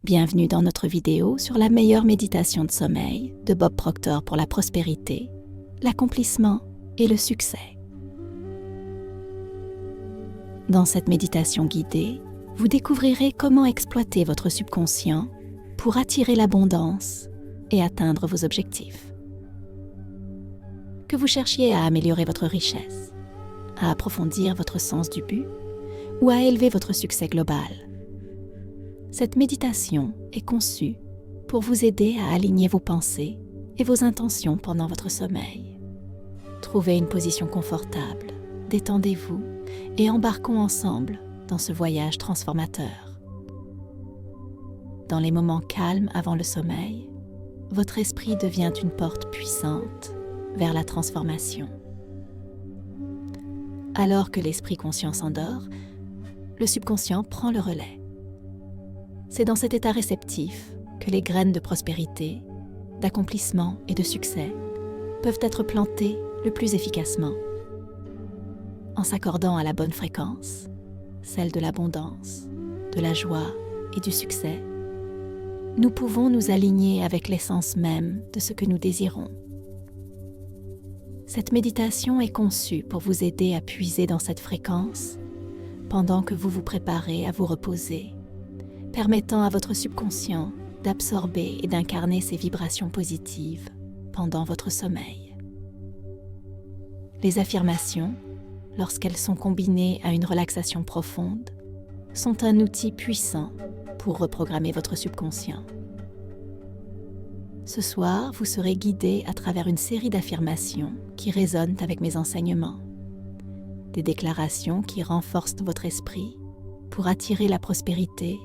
Bienvenue dans notre vidéo sur la meilleure méditation de sommeil de Bob Proctor pour la prospérité, l'accomplissement et le succès. Dans cette méditation guidée, vous découvrirez comment exploiter votre subconscient pour attirer l'abondance et atteindre vos objectifs. Que vous cherchiez à améliorer votre richesse, à approfondir votre sens du but ou à élever votre succès global. Cette méditation est conçue pour vous aider à aligner vos pensées et vos intentions pendant votre sommeil. Trouvez une position confortable, détendez-vous et embarquons ensemble dans ce voyage transformateur. Dans les moments calmes avant le sommeil, votre esprit devient une porte puissante vers la transformation. Alors que l'esprit conscient s'endort, le subconscient prend le relais. C'est dans cet état réceptif que les graines de prospérité, d'accomplissement et de succès peuvent être plantées le plus efficacement. En s'accordant à la bonne fréquence, celle de l'abondance, de la joie et du succès, nous pouvons nous aligner avec l'essence même de ce que nous désirons. Cette méditation est conçue pour vous aider à puiser dans cette fréquence pendant que vous vous préparez à vous reposer, permettant à votre subconscient d'absorber et d'incarner ces vibrations positives pendant votre sommeil. Les affirmations, lorsqu'elles sont combinées à une relaxation profonde, sont un outil puissant pour reprogrammer votre subconscient. Ce soir, vous serez guidé à travers une série d'affirmations qui résonnent avec mes enseignements. Des déclarations qui renforcent votre esprit pour attirer la prospérité,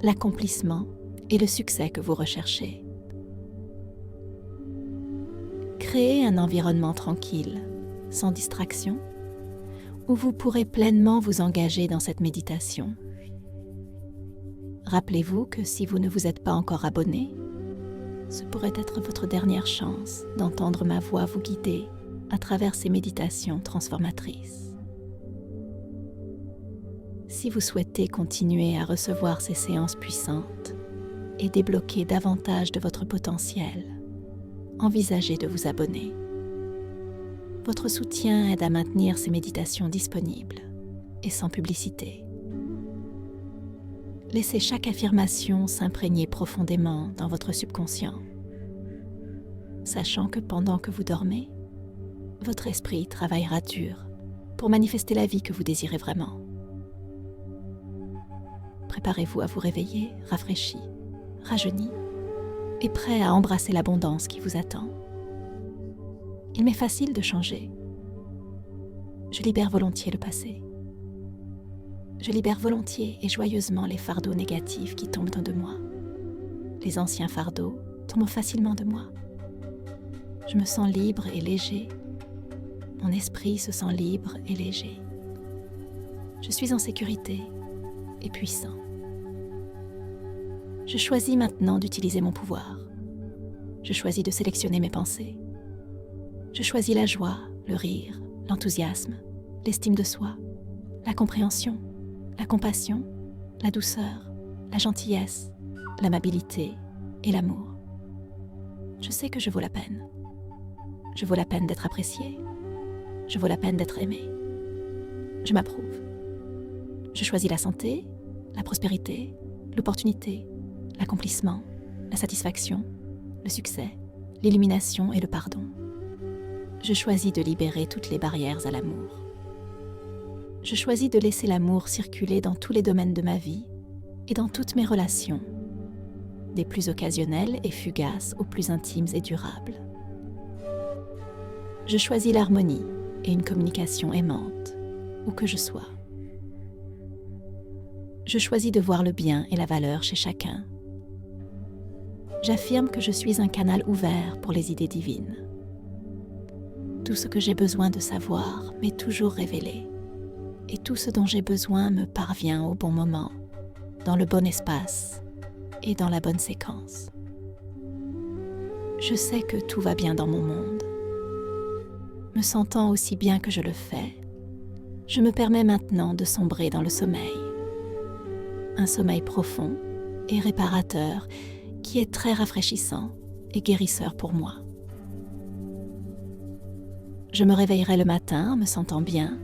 l'accomplissement et le succès que vous recherchez. Créez un environnement tranquille, sans distraction, où vous pourrez pleinement vous engager dans cette méditation. Rappelez-vous que si vous ne vous êtes pas encore abonné, ce pourrait être votre dernière chance d'entendre ma voix vous guider à travers ces méditations transformatrices. Si vous souhaitez continuer à recevoir ces séances puissantes et débloquer davantage de votre potentiel, envisagez de vous abonner. Votre soutien aide à maintenir ces méditations disponibles et sans publicité. Laissez chaque affirmation s'imprégner profondément dans votre subconscient, sachant que pendant que vous dormez, votre esprit travaillera dur pour manifester la vie que vous désirez vraiment. Préparez-vous à vous réveiller, rafraîchi, rajeuni et prêt à embrasser l'abondance qui vous attend. Il m'est facile de changer. Je libère volontiers le passé. Je libère volontiers et joyeusement les fardeaux négatifs qui tombent de moi. Les anciens fardeaux tombent facilement de moi. Je me sens libre et léger. Mon esprit se sent libre et léger. Je suis en sécurité et puissant. Je choisis maintenant d'utiliser mon pouvoir. Je choisis de sélectionner mes pensées. Je choisis la joie, le rire, l'enthousiasme, l'estime de soi, la compréhension, la compassion, la douceur, la gentillesse, l'amabilité et l'amour. Je sais que je vaux la peine. Je vaux la peine d'être apprécié. Je vaux la peine d'être aimé. Je m'approuve. Je choisis la santé, la prospérité, l'opportunité, l'accomplissement, la satisfaction, le succès, l'illumination et le pardon. Je choisis de libérer toutes les barrières à l'amour. Je choisis de laisser l'amour circuler dans tous les domaines de ma vie et dans toutes mes relations, des plus occasionnelles et fugaces aux plus intimes et durables. Je choisis l'harmonie et une communication aimante, où que je sois. Je choisis de voir le bien et la valeur chez chacun. J'affirme que je suis un canal ouvert pour les idées divines. Tout ce que j'ai besoin de savoir m'est toujours révélé. Et tout ce dont j'ai besoin me parvient au bon moment, dans le bon espace et dans la bonne séquence. Je sais que tout va bien dans mon monde. Me sentant aussi bien que je le fais, je me permets maintenant de sombrer dans le sommeil. Un sommeil profond et réparateur qui est très rafraîchissant et guérisseur pour moi. Je me réveillerai le matin en me sentant bien,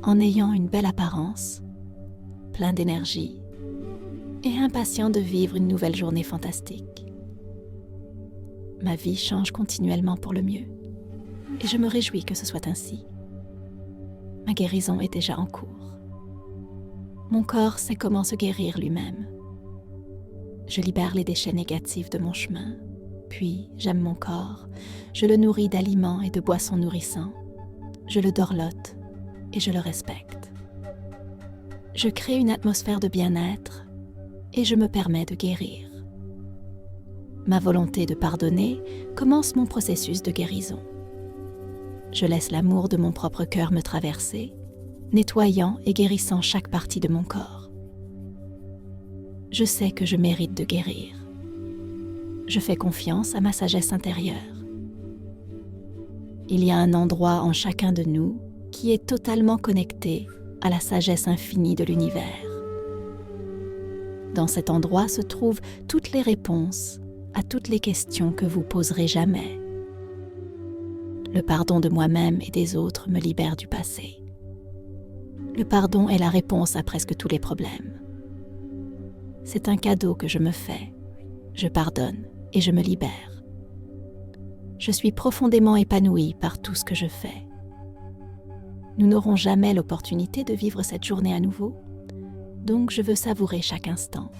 en ayant une belle apparence, plein d'énergie et impatient de vivre une nouvelle journée fantastique. Ma vie change continuellement pour le mieux et je me réjouis que ce soit ainsi. Ma guérison est déjà en cours. Mon corps sait comment se guérir lui-même. Je libère les déchets négatifs de mon chemin, puis j'aime mon corps, je le nourris d'aliments et de boissons nourrissants, je le dorlote et je le respecte. Je crée une atmosphère de bien-être et je me permets de guérir. Ma volonté de pardonner commence mon processus de guérison. Je laisse l'amour de mon propre cœur me traverser, nettoyant et guérissant chaque partie de mon corps. Je sais que je mérite de guérir. Je fais confiance à ma sagesse intérieure. Il y a un endroit en chacun de nous qui est totalement connecté à la sagesse infinie de l'univers. Dans cet endroit se trouvent toutes les réponses à toutes les questions que vous poserez jamais. Le pardon de moi-même et des autres me libère du passé. Le pardon est la réponse à presque tous les problèmes. C'est un cadeau que je me fais. Je pardonne et je me libère. Je suis profondément épanouie par tout ce que je fais. Nous n'aurons jamais l'opportunité de vivre cette journée à nouveau, donc je veux savourer chaque instant.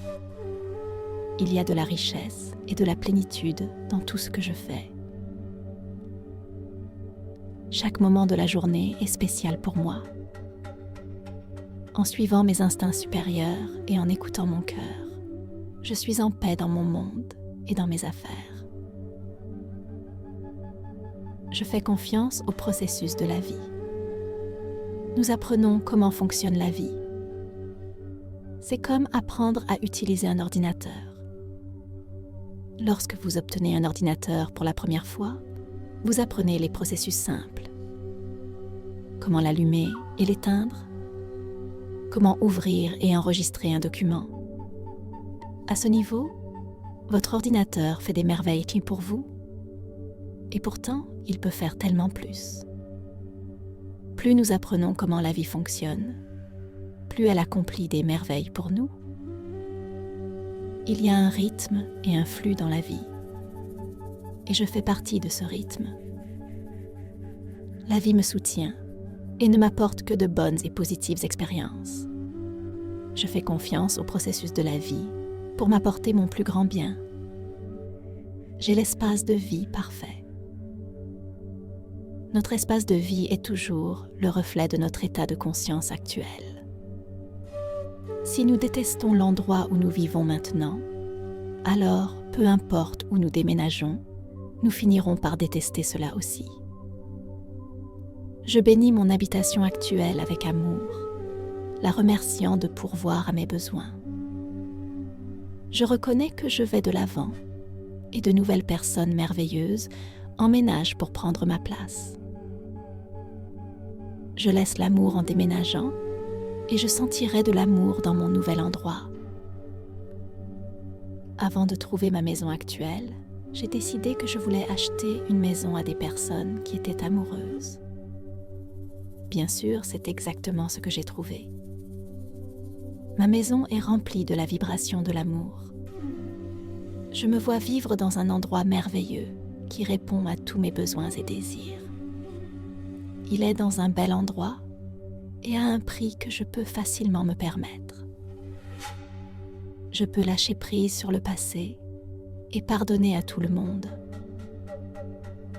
Il y a de la richesse et de la plénitude dans tout ce que je fais. Chaque moment de la journée est spécial pour moi. En suivant mes instincts supérieurs et en écoutant mon cœur, je suis en paix dans mon monde et dans mes affaires. Je fais confiance au processus de la vie. Nous apprenons comment fonctionne la vie. C'est comme apprendre à utiliser un ordinateur. Lorsque vous obtenez un ordinateur pour la première fois, vous apprenez les processus simples. Comment l'allumer et l'éteindre, comment ouvrir et enregistrer un document. À ce niveau, votre ordinateur fait des merveilles pour vous, et pourtant, il peut faire tellement plus. Plus nous apprenons comment la vie fonctionne, plus elle accomplit des merveilles pour nous. Il y a un rythme et un flux dans la vie, et je fais partie de ce rythme. La vie me soutient et ne m'apporte que de bonnes et positives expériences. Je fais confiance au processus de la vie pour m'apporter mon plus grand bien. J'ai l'espace de vie parfait. Notre espace de vie est toujours le reflet de notre état de conscience actuel. Si nous détestons l'endroit où nous vivons maintenant, alors, peu importe où nous déménageons, nous finirons par détester cela aussi. Je bénis mon habitation actuelle avec amour, la remerciant de pourvoir à mes besoins. Je reconnais que je vais de l'avant et de nouvelles personnes merveilleuses emménagent pour prendre ma place. Je laisse l'amour en déménageant et je sentirai de l'amour dans mon nouvel endroit. Avant de trouver ma maison actuelle, j'ai décidé que je voulais acheter une maison à des personnes qui étaient amoureuses. Bien sûr, c'est exactement ce que j'ai trouvé. Ma maison est remplie de la vibration de l'amour. Je me vois vivre dans un endroit merveilleux qui répond à tous mes besoins et désirs. Il est dans un bel endroit et à un prix que je peux facilement me permettre. Je peux lâcher prise sur le passé et pardonner à tout le monde.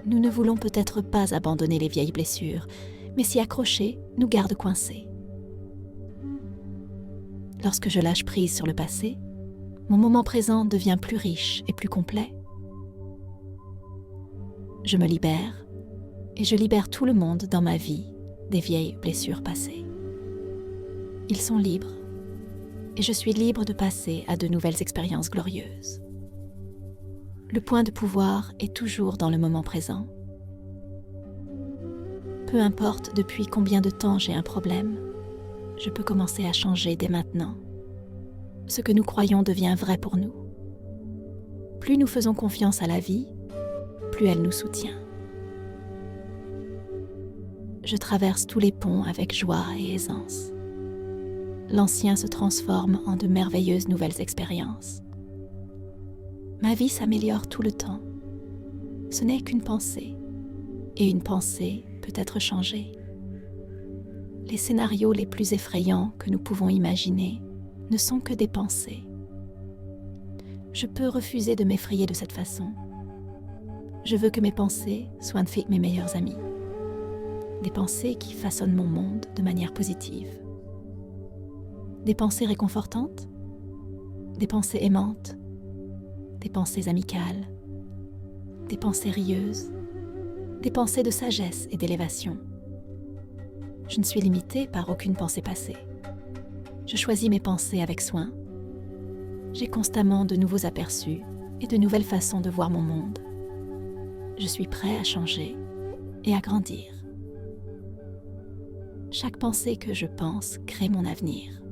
Nous ne voulons peut-être pas abandonner les vieilles blessures, mais s'y accrocher nous garde coincés. Lorsque je lâche prise sur le passé, mon moment présent devient plus riche et plus complet. Je me libère et je libère tout le monde dans ma vie des vieilles blessures passées. Ils sont libres et je suis libre de passer à de nouvelles expériences glorieuses. Le point de pouvoir est toujours dans le moment présent. Peu importe depuis combien de temps j'ai un problème, je peux commencer à changer dès maintenant. ce que nous croyons devient vrai pour nous. Plus nous faisons confiance à la vie, plus elle nous soutient. Je traverse tous les ponts avec joie et aisance. L'ancien se transforme en de merveilleuses nouvelles expériences. Ma vie s'améliore tout le temps. Ce n'est qu'une pensée, et une pensée peut être changée. Les scénarios les plus effrayants que nous pouvons imaginer ne sont que des pensées. Je peux refuser de m'effrayer de cette façon. Je veux que mes pensées soient mes meilleurs amis. Des pensées qui façonnent mon monde de manière positive. Des pensées réconfortantes, des pensées aimantes, des pensées amicales, des pensées rieuses, des pensées de sagesse et d'élévation. Je ne suis limitée par aucune pensée passée. Je choisis mes pensées avec soin. J'ai constamment de nouveaux aperçus et de nouvelles façons de voir mon monde. Je suis prêt à changer et à grandir. Chaque pensée que je pense crée mon avenir.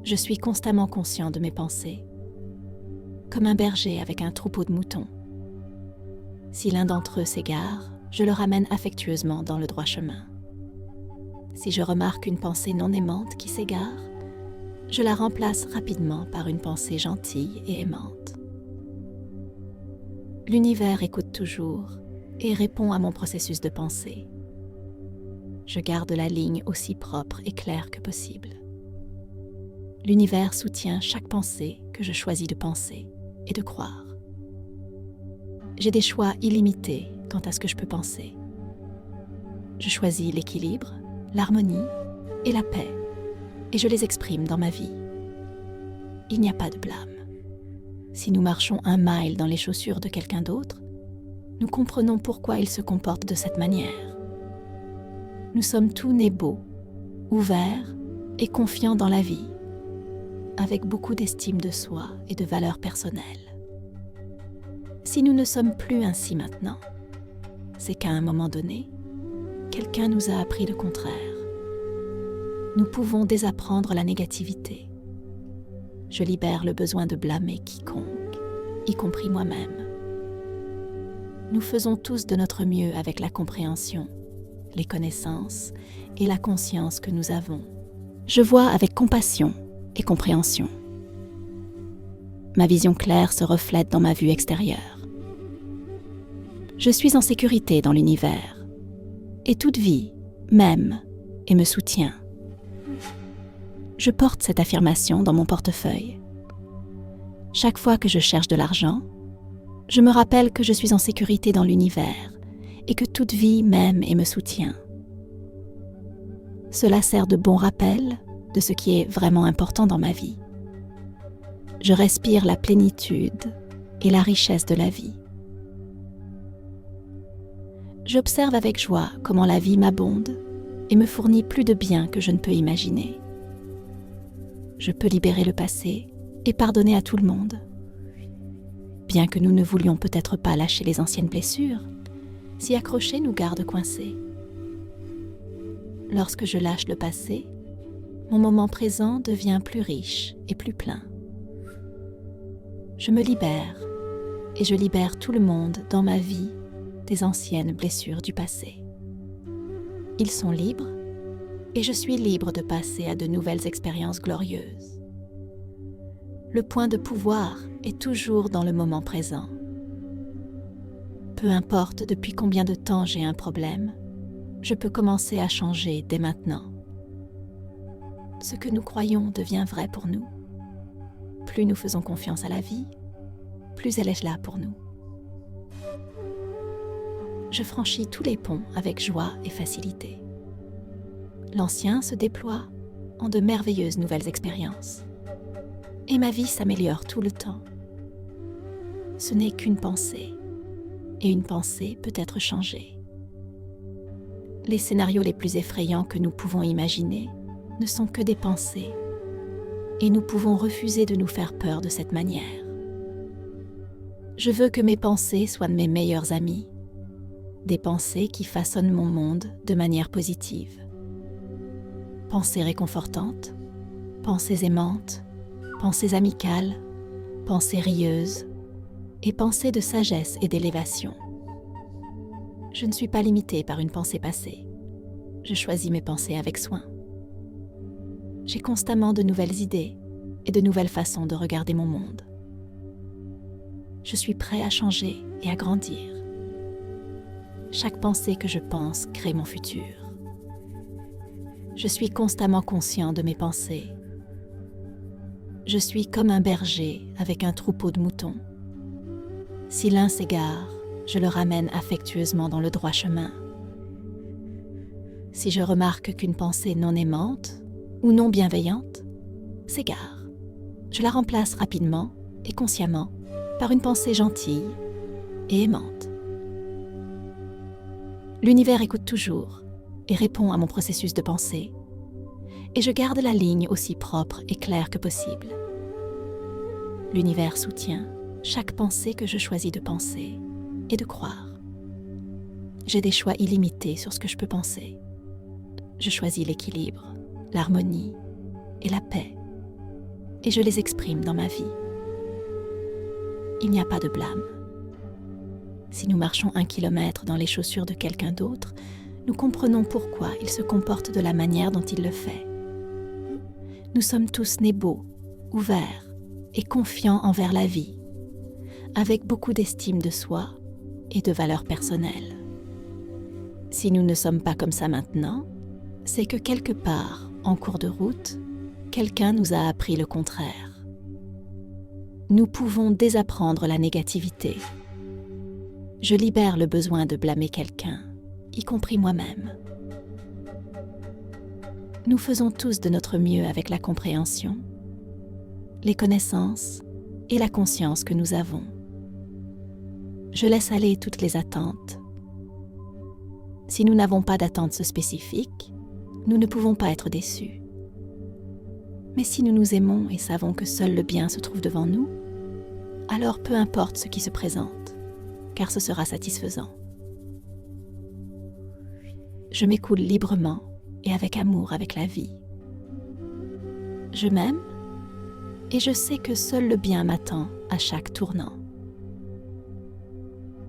Je suis constamment conscient de mes pensées, comme un berger avec un troupeau de moutons. Si l'un d'entre eux s'égare, je le ramène affectueusement dans le droit chemin. Si je remarque une pensée non aimante qui s'égare, je la remplace rapidement par une pensée gentille et aimante. L'univers écoute toujours et répond à mon processus de pensée. Je garde la ligne aussi propre et claire que possible. L'univers soutient chaque pensée que je choisis de penser et de croire. J'ai des choix illimités quant à ce que je peux penser. Je choisis l'équilibre, l'harmonie et la paix, et je les exprime dans ma vie. Il n'y a pas de blâme. Si nous marchons un mile dans les chaussures de quelqu'un d'autre, nous comprenons pourquoi il se comporte de cette manière. Nous sommes tous nés beaux, ouverts et confiants dans la vie, avec beaucoup d'estime de soi et de valeurs personnelles. Si nous ne sommes plus ainsi maintenant, c'est qu'à un moment donné, quelqu'un nous a appris le contraire. Nous pouvons désapprendre la négativité. Je libère le besoin de blâmer quiconque, y compris moi-même. Nous faisons tous de notre mieux avec la compréhension, les connaissances et la conscience que nous avons. Je vois avec compassion et compréhension. Ma vision claire se reflète dans ma vue extérieure. Je suis en sécurité dans l'univers, et toute vie m'aime et me soutient. Je porte cette affirmation dans mon portefeuille. Chaque fois que je cherche de l'argent, je me rappelle que je suis en sécurité dans l'univers et que toute vie m'aime et me soutient. Cela sert de bon rappel de ce qui est vraiment important dans ma vie. Je respire la plénitude et la richesse de la vie. J'observe avec joie comment la vie m'abonde et me fournit plus de biens que je ne peux imaginer. Je peux libérer le passé et pardonner à tout le monde. Bien que nous ne voulions peut-être pas lâcher les anciennes blessures, s'y accrocher nous garde coincés. Lorsque je lâche le passé, mon moment présent devient plus riche et plus plein. Je me libère et je libère tout le monde dans ma vie des anciennes blessures du passé. Ils sont libres et je suis libre de passer à de nouvelles expériences glorieuses. Le point de pouvoir est toujours dans le moment présent. Peu importe depuis combien de temps j'ai un problème, je peux commencer à changer dès maintenant. Ce que nous croyons devient vrai pour nous. Plus nous faisons confiance à la vie, plus elle est là pour nous. Je franchis tous les ponts avec joie et facilité. L'ancien se déploie en de merveilleuses nouvelles expériences. Et ma vie s'améliore tout le temps. Ce n'est qu'une pensée, et une pensée peut être changée. Les scénarios les plus effrayants que nous pouvons imaginer ne sont que des pensées, et nous pouvons refuser de nous faire peur de cette manière. Je veux que mes pensées soient mes meilleurs amis, des pensées qui façonnent mon monde de manière positive. Pensées réconfortantes, Pensées aimantes, pensées amicales, pensées rieuses et pensées de sagesse et d'élévation. Je ne suis pas limitée par une pensée passée. Je choisis mes pensées avec soin. J'ai constamment de nouvelles idées et de nouvelles façons de regarder mon monde. Je suis prêt à changer et à grandir. Chaque pensée que je pense crée mon futur. Je suis constamment conscient de mes pensées. Je suis comme un berger avec un troupeau de moutons. Si l'un s'égare, je le ramène affectueusement dans le droit chemin. Si je remarque qu'une pensée non aimante ou non bienveillante s'égare, je la remplace rapidement et consciemment par une pensée gentille et aimante. L'univers écoute toujours et répond à mon processus de pensée, et je garde la ligne aussi propre et claire que possible. L'univers soutient chaque pensée que je choisis de penser et de croire. J'ai des choix illimités sur ce que je peux penser. Je choisis l'équilibre, l'harmonie et la paix, et je les exprime dans ma vie. Il n'y a pas de blâme. Si nous marchons 1 kilomètre dans les chaussures de quelqu'un d'autre, nous comprenons pourquoi il se comporte de la manière dont il le fait. Nous sommes tous nés beaux, ouverts et confiants envers la vie, avec beaucoup d'estime de soi et de valeurs personnelles. Si nous ne sommes pas comme ça maintenant, c'est que quelque part, en cours de route, quelqu'un nous a appris le contraire. Nous pouvons désapprendre la négativité. Je libère le besoin de blâmer quelqu'un, y compris moi-même. Nous faisons tous de notre mieux avec la compréhension, les connaissances et la conscience que nous avons. Je laisse aller toutes les attentes. Si nous n'avons pas d'attentes spécifiques, nous ne pouvons pas être déçus. Mais si nous nous aimons et savons que seul le bien se trouve devant nous, alors peu importe ce qui se présente, car ce sera satisfaisant. Je m'écoule librement et avec amour avec la vie. Je m'aime et je sais que seul le bien m'attend à chaque tournant.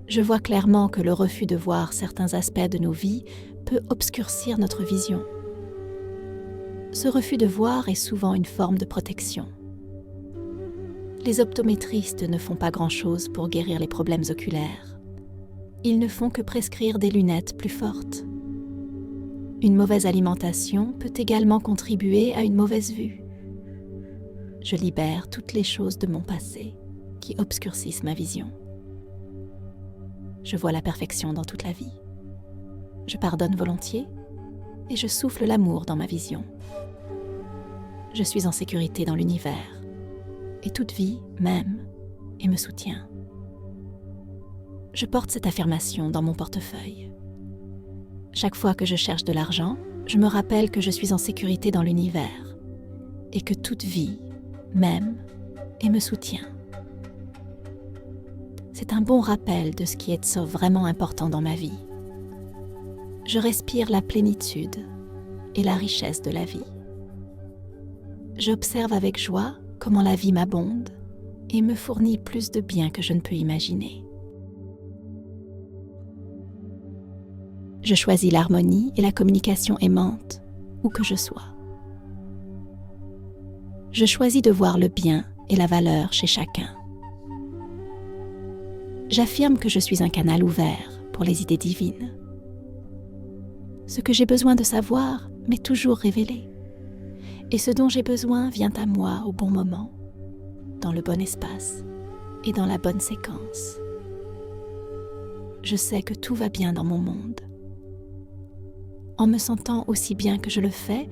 Je vois clairement que le refus de voir certains aspects de nos vies peut obscurcir notre vision. Ce refus de voir est souvent une forme de protection. Les optométristes ne font pas grand-chose pour guérir les problèmes oculaires. Ils ne font que prescrire des lunettes plus fortes. Une mauvaise alimentation peut également contribuer à une mauvaise vue. Je libère toutes les choses de mon passé qui obscurcissent ma vision. Je vois la perfection dans toute la vie. Je pardonne volontiers et je souffle l'amour dans ma vision. Je suis en sécurité dans l'univers et toute vie m'aime et me soutient. Je porte cette affirmation dans mon portefeuille. Chaque fois que je cherche de l'argent, je me rappelle que je suis en sécurité dans l'univers et que toute vie m'aime et me soutient. C'est un bon rappel de ce qui est vraiment important dans ma vie. Je respire la plénitude et la richesse de la vie. J'observe avec joie comment la vie m'abonde et me fournit plus de bien que je ne peux imaginer. Je choisis l'harmonie et la communication aimante, où que je sois. Je choisis de voir le bien et la valeur chez chacun. J'affirme que je suis un canal ouvert pour les idées divines. Ce que j'ai besoin de savoir m'est toujours révélé, et ce dont j'ai besoin vient à moi au bon moment, dans le bon espace et dans la bonne séquence. Je sais que tout va bien dans mon monde. En me sentant aussi bien que je le fais,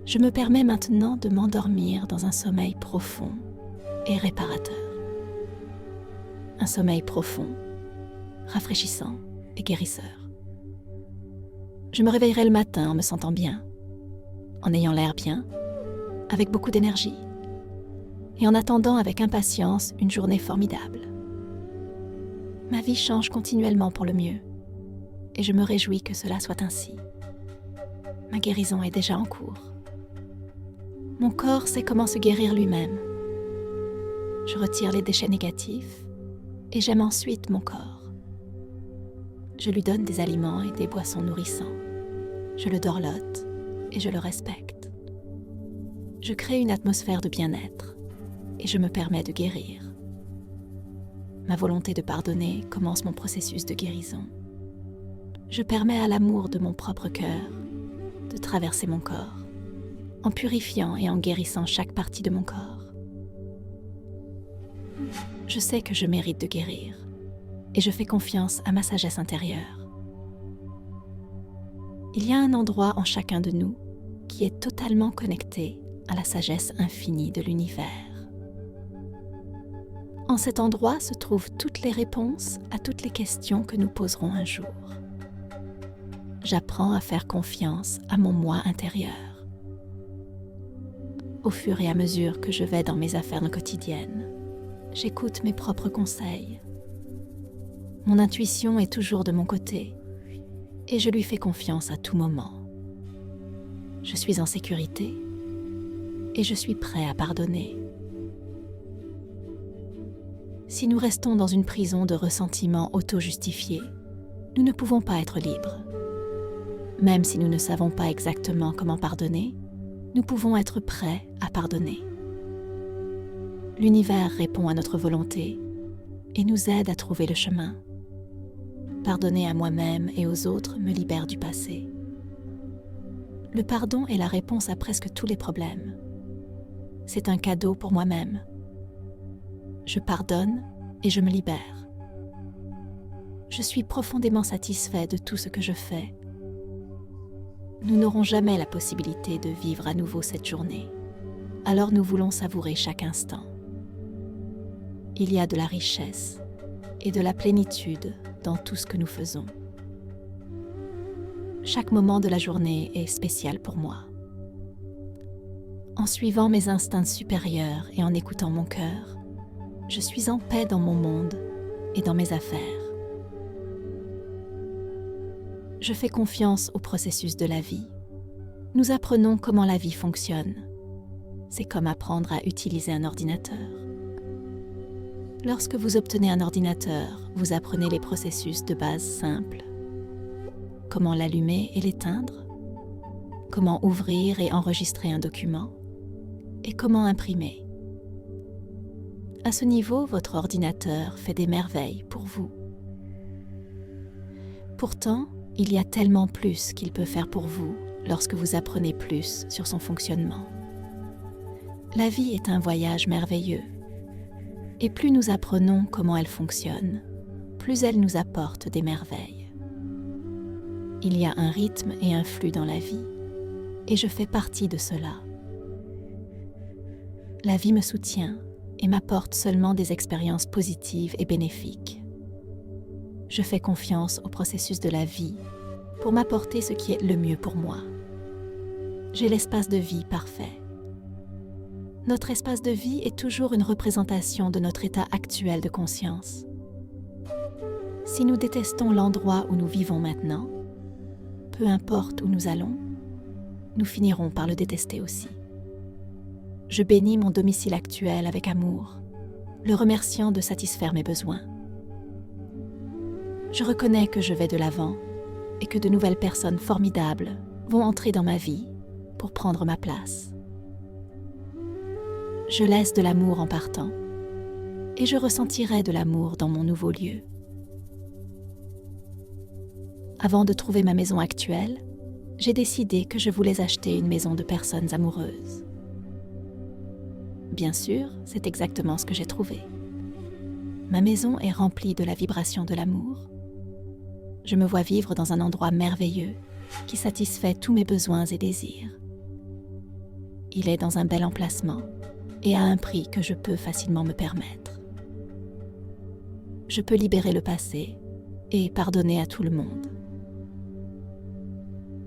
je me permets maintenant de m'endormir dans un sommeil profond et réparateur. Un sommeil profond, rafraîchissant et guérisseur. Je me réveillerai le matin en me sentant bien, en ayant l'air bien, avec beaucoup d'énergie, et en attendant avec impatience une journée formidable. Ma vie change continuellement pour le mieux, et je me réjouis que cela soit ainsi. Ma guérison est déjà en cours. Mon corps sait comment se guérir lui-même. Je retire les déchets négatifs et j'aime ensuite mon corps. Je lui donne des aliments et des boissons nourrissants. Je le dorlote et je le respecte. Je crée une atmosphère de bien-être et je me permets de guérir. Ma volonté de pardonner commence mon processus de guérison. Je permets à l'amour de mon propre cœur de traverser mon corps, en purifiant et en guérissant chaque partie de mon corps. Je sais que je mérite de guérir et je fais confiance à ma sagesse intérieure. Il y a un endroit en chacun de nous qui est totalement connecté à la sagesse infinie de l'univers. En cet endroit se trouvent toutes les réponses à toutes les questions que nous poserons un jour. J'apprends à faire confiance à mon moi intérieur. Au fur et à mesure que je vais dans mes affaires quotidiennes, j'écoute mes propres conseils. Mon intuition est toujours de mon côté et je lui fais confiance à tout moment. Je suis en sécurité et je suis prêt à pardonner. Si nous restons dans une prison de ressentiments auto-justifiés, nous ne pouvons pas être libres. Même si nous ne savons pas exactement comment pardonner, nous pouvons être prêts à pardonner. L'univers répond à notre volonté et nous aide à trouver le chemin. Pardonner à moi-même et aux autres me libère du passé. Le pardon est la réponse à presque tous les problèmes. C'est un cadeau pour moi-même. Je pardonne et je me libère. Je suis profondément satisfait de tout ce que je fais. Nous n'aurons jamais la possibilité de vivre à nouveau cette journée, alors nous voulons savourer chaque instant. Il y a de la richesse et de la plénitude dans tout ce que nous faisons. Chaque moment de la journée est spécial pour moi. En suivant mes instincts supérieurs et en écoutant mon cœur, je suis en paix dans mon monde et dans mes affaires. Je fais confiance au processus de la vie. Nous apprenons comment la vie fonctionne. C'est comme apprendre à utiliser un ordinateur. Lorsque vous obtenez un ordinateur, vous apprenez les processus de base simples. Comment l'allumer et l'éteindre, comment ouvrir et enregistrer un document, et comment imprimer. À ce niveau, votre ordinateur fait des merveilles pour vous. Pourtant, il y a tellement plus qu'il peut faire pour vous lorsque vous apprenez plus sur son fonctionnement. La vie est un voyage merveilleux. Et plus nous apprenons comment elle fonctionne, plus elle nous apporte des merveilles. Il y a un rythme et un flux dans la vie, et je fais partie de cela. La vie me soutient et m'apporte seulement des expériences positives et bénéfiques. Je fais confiance au processus de la vie pour m'apporter ce qui est le mieux pour moi. J'ai l'espace de vie parfait. Notre espace de vie est toujours une représentation de notre état actuel de conscience. Si nous détestons l'endroit où nous vivons maintenant, peu importe où nous allons, nous finirons par le détester aussi. Je bénis mon domicile actuel avec amour, le remerciant de satisfaire mes besoins. Je reconnais que je vais de l'avant et que de nouvelles personnes formidables vont entrer dans ma vie pour prendre ma place. Je laisse de l'amour en partant et je ressentirai de l'amour dans mon nouveau lieu. Avant de trouver ma maison actuelle, j'ai décidé que je voulais acheter une maison de personnes amoureuses. Bien sûr, c'est exactement ce que j'ai trouvé. Ma maison est remplie de la vibration de l'amour. Je me vois vivre dans un endroit merveilleux qui satisfait tous mes besoins et désirs. Il est dans un bel emplacement et à un prix que je peux facilement me permettre. Je peux libérer le passé et pardonner à tout le monde.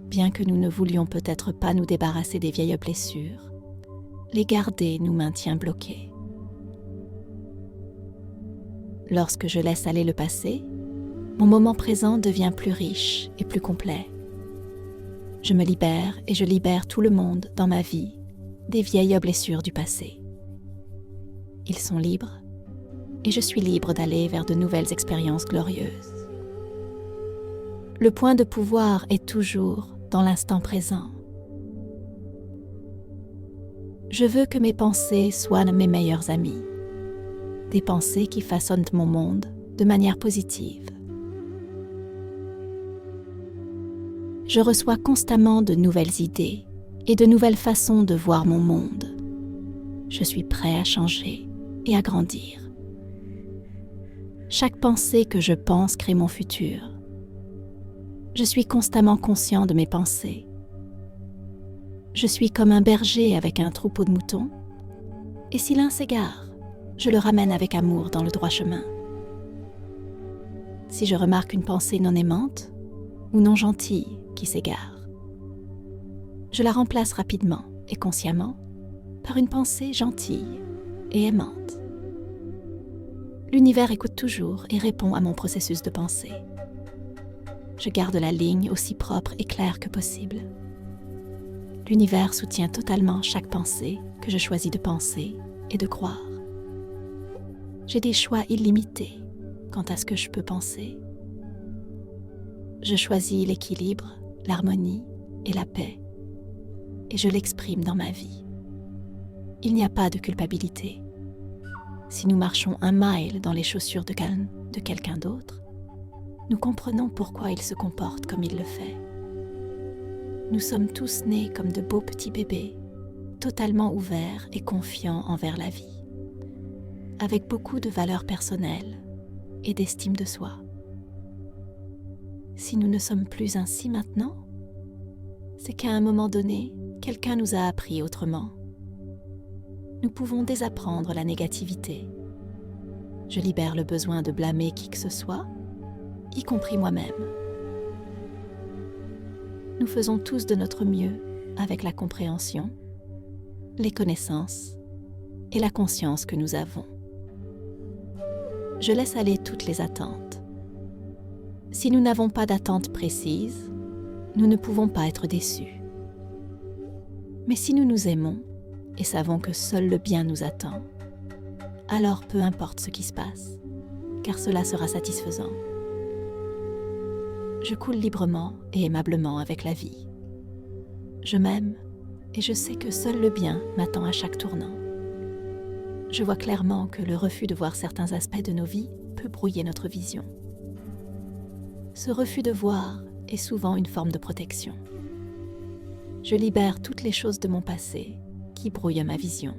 Bien que nous ne voulions peut-être pas nous débarrasser des vieilles blessures, les garder nous maintient bloqués. Lorsque je laisse aller le passé, mon moment présent devient plus riche et plus complet. Je me libère et je libère tout le monde dans ma vie des vieilles blessures du passé. Ils sont libres, et je suis libre d'aller vers de nouvelles expériences glorieuses. Le point de pouvoir est toujours dans l'instant présent. Je veux que mes pensées soient mes meilleurs amis, des pensées qui façonnent mon monde de manière positive. Je reçois constamment de nouvelles idées et de nouvelles façons de voir mon monde. Je suis prêt à changer et à grandir. Chaque pensée que je pense crée mon futur. Je suis constamment conscient de mes pensées. Je suis comme un berger avec un troupeau de moutons, et si l'un s'égare, je le ramène avec amour dans le droit chemin. Si je remarque une pensée non aimante ou non gentille qui s'égare, je la remplace rapidement et consciemment par une pensée gentille et aimante. L'univers écoute toujours et répond à mon processus de pensée. Je garde la ligne aussi propre et claire que possible. L'univers soutient totalement chaque pensée que je choisis de penser et de croire. J'ai des choix illimités quant à ce que je peux penser. Je choisis l'équilibre, l'harmonie et la paix, et je l'exprime dans ma vie. Il n'y a pas de culpabilité. Si nous marchons 1 mile dans les chaussures de quelqu'un d'autre, nous comprenons pourquoi il se comporte comme il le fait. Nous sommes tous nés comme de beaux petits bébés, totalement ouverts et confiants envers la vie, avec beaucoup de valeurs personnelles et d'estime de soi. Si nous ne sommes plus ainsi maintenant, c'est qu'à un moment donné, quelqu'un nous a appris autrement. Nous pouvons désapprendre la négativité. Je libère le besoin de blâmer qui que ce soit, y compris moi-même. Nous faisons tous de notre mieux avec la compréhension, les connaissances et la conscience que nous avons. Je laisse aller toutes les attentes. Si nous n'avons pas d'attente précise, nous ne pouvons pas être déçus. Mais si nous nous aimons et savons que seul le bien nous attend, alors peu importe ce qui se passe, car cela sera satisfaisant. Je coule librement et aimablement avec la vie. Je m'aime et je sais que seul le bien m'attend à chaque tournant. Je vois clairement que le refus de voir certains aspects de nos vies peut brouiller notre vision. Ce refus de voir est souvent une forme de protection. Je libère toutes les choses de mon passé qui brouillent ma vision.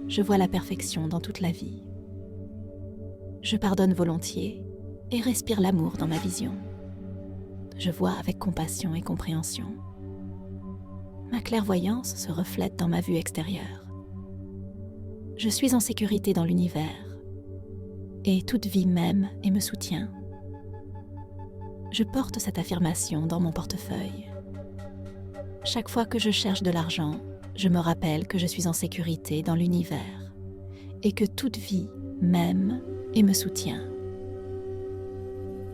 Je vois la perfection dans toute la vie. Je pardonne volontiers et respire l'amour dans ma vision. Je vois avec compassion et compréhension. Ma clairvoyance se reflète dans ma vue extérieure. Je suis en sécurité dans l'univers et toute vie m'aime et me soutient. Je porte cette affirmation dans mon portefeuille. Chaque fois que je cherche de l'argent, je me rappelle que je suis en sécurité dans l'univers et que toute vie m'aime et me soutient.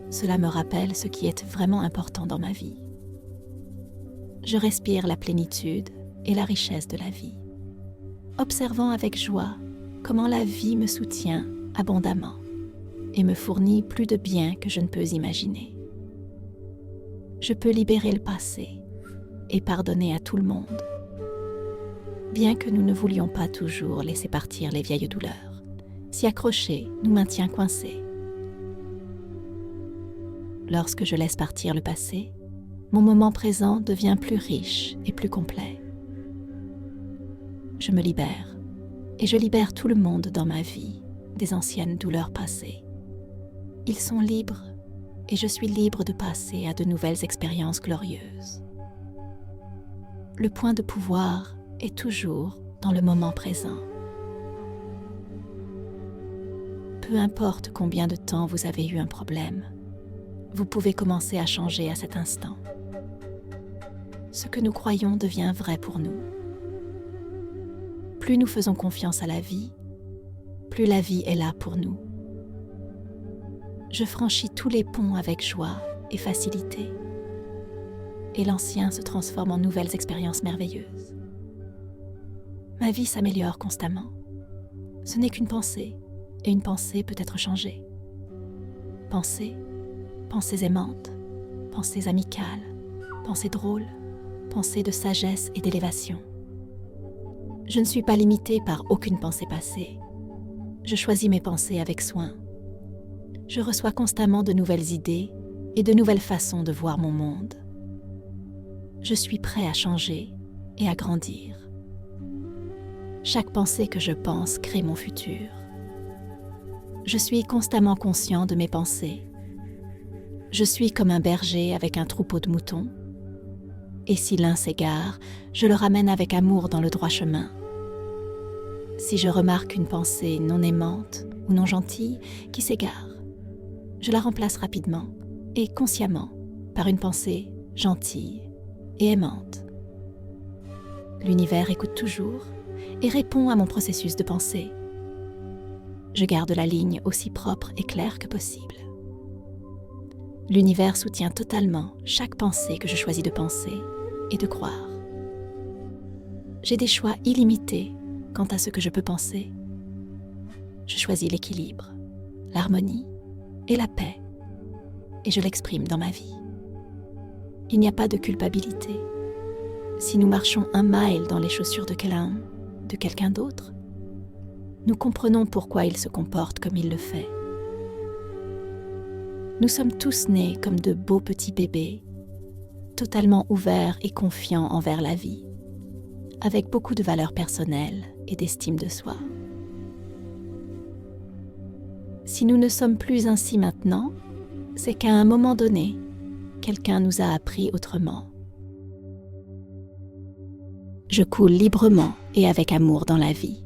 Cela me rappelle ce qui est vraiment important dans ma vie. Je respire la plénitude et la richesse de la vie, observant avec joie comment la vie me soutient abondamment et me fournit plus de biens que je ne peux imaginer. Je peux libérer le passé et pardonner à tout le monde, bien que nous ne voulions pas toujours laisser partir les vieilles douleurs. S'y accrocher nous maintient coincés. Lorsque je laisse partir le passé, mon moment présent devient plus riche et plus complet. Je me libère, et je libère tout le monde dans ma vie des anciennes douleurs passées. Ils sont libres, et je suis libre de passer à de nouvelles expériences glorieuses. Le point de pouvoir est toujours dans le moment présent. Peu importe combien de temps vous avez eu un problème, vous pouvez commencer à changer à cet instant. Ce que nous croyons devient vrai pour nous. Plus nous faisons confiance à la vie, plus la vie est là pour nous. Je franchis tous les ponts avec joie et facilité, et l'ancien se transforme en nouvelles expériences merveilleuses. Ma vie s'améliore constamment. Ce n'est qu'une pensée, et une pensée peut être changée. Pensées, pensées aimantes, pensées amicales, pensées drôles, pensées de sagesse et d'élévation. Je ne suis pas limitée par aucune pensée passée. Je choisis mes pensées avec soin. Je reçois constamment de nouvelles idées et de nouvelles façons de voir mon monde. Je suis prêt à changer et à grandir. Chaque pensée que je pense crée mon futur. Je suis constamment conscient de mes pensées. Je suis comme un berger avec un troupeau de moutons. Et si l'un s'égare, je le ramène avec amour dans le droit chemin. Si je remarque une pensée non aimante ou non gentille qui s'égare, je la remplace rapidement et consciemment par une pensée gentille et aimante. L'univers écoute toujours et répond à mon processus de pensée. Je garde la ligne aussi propre et claire que possible. L'univers soutient totalement chaque pensée que je choisis de penser et de croire. J'ai des choix illimités quant à ce que je peux penser. Je choisis l'équilibre, l'harmonie et la paix, et je l'exprime dans ma vie. Il n'y a pas de culpabilité. Si nous marchons un mile dans les chaussures de quelqu'un d'autre, nous comprenons pourquoi il se comporte comme il le fait. Nous sommes tous nés comme de beaux petits bébés, totalement ouverts et confiants envers la vie, avec beaucoup de valeurs personnelles et d'estime de soi. Si nous ne sommes plus ainsi maintenant, c'est qu'à un moment donné, quelqu'un nous a appris autrement. Je coule librement et avec amour dans la vie.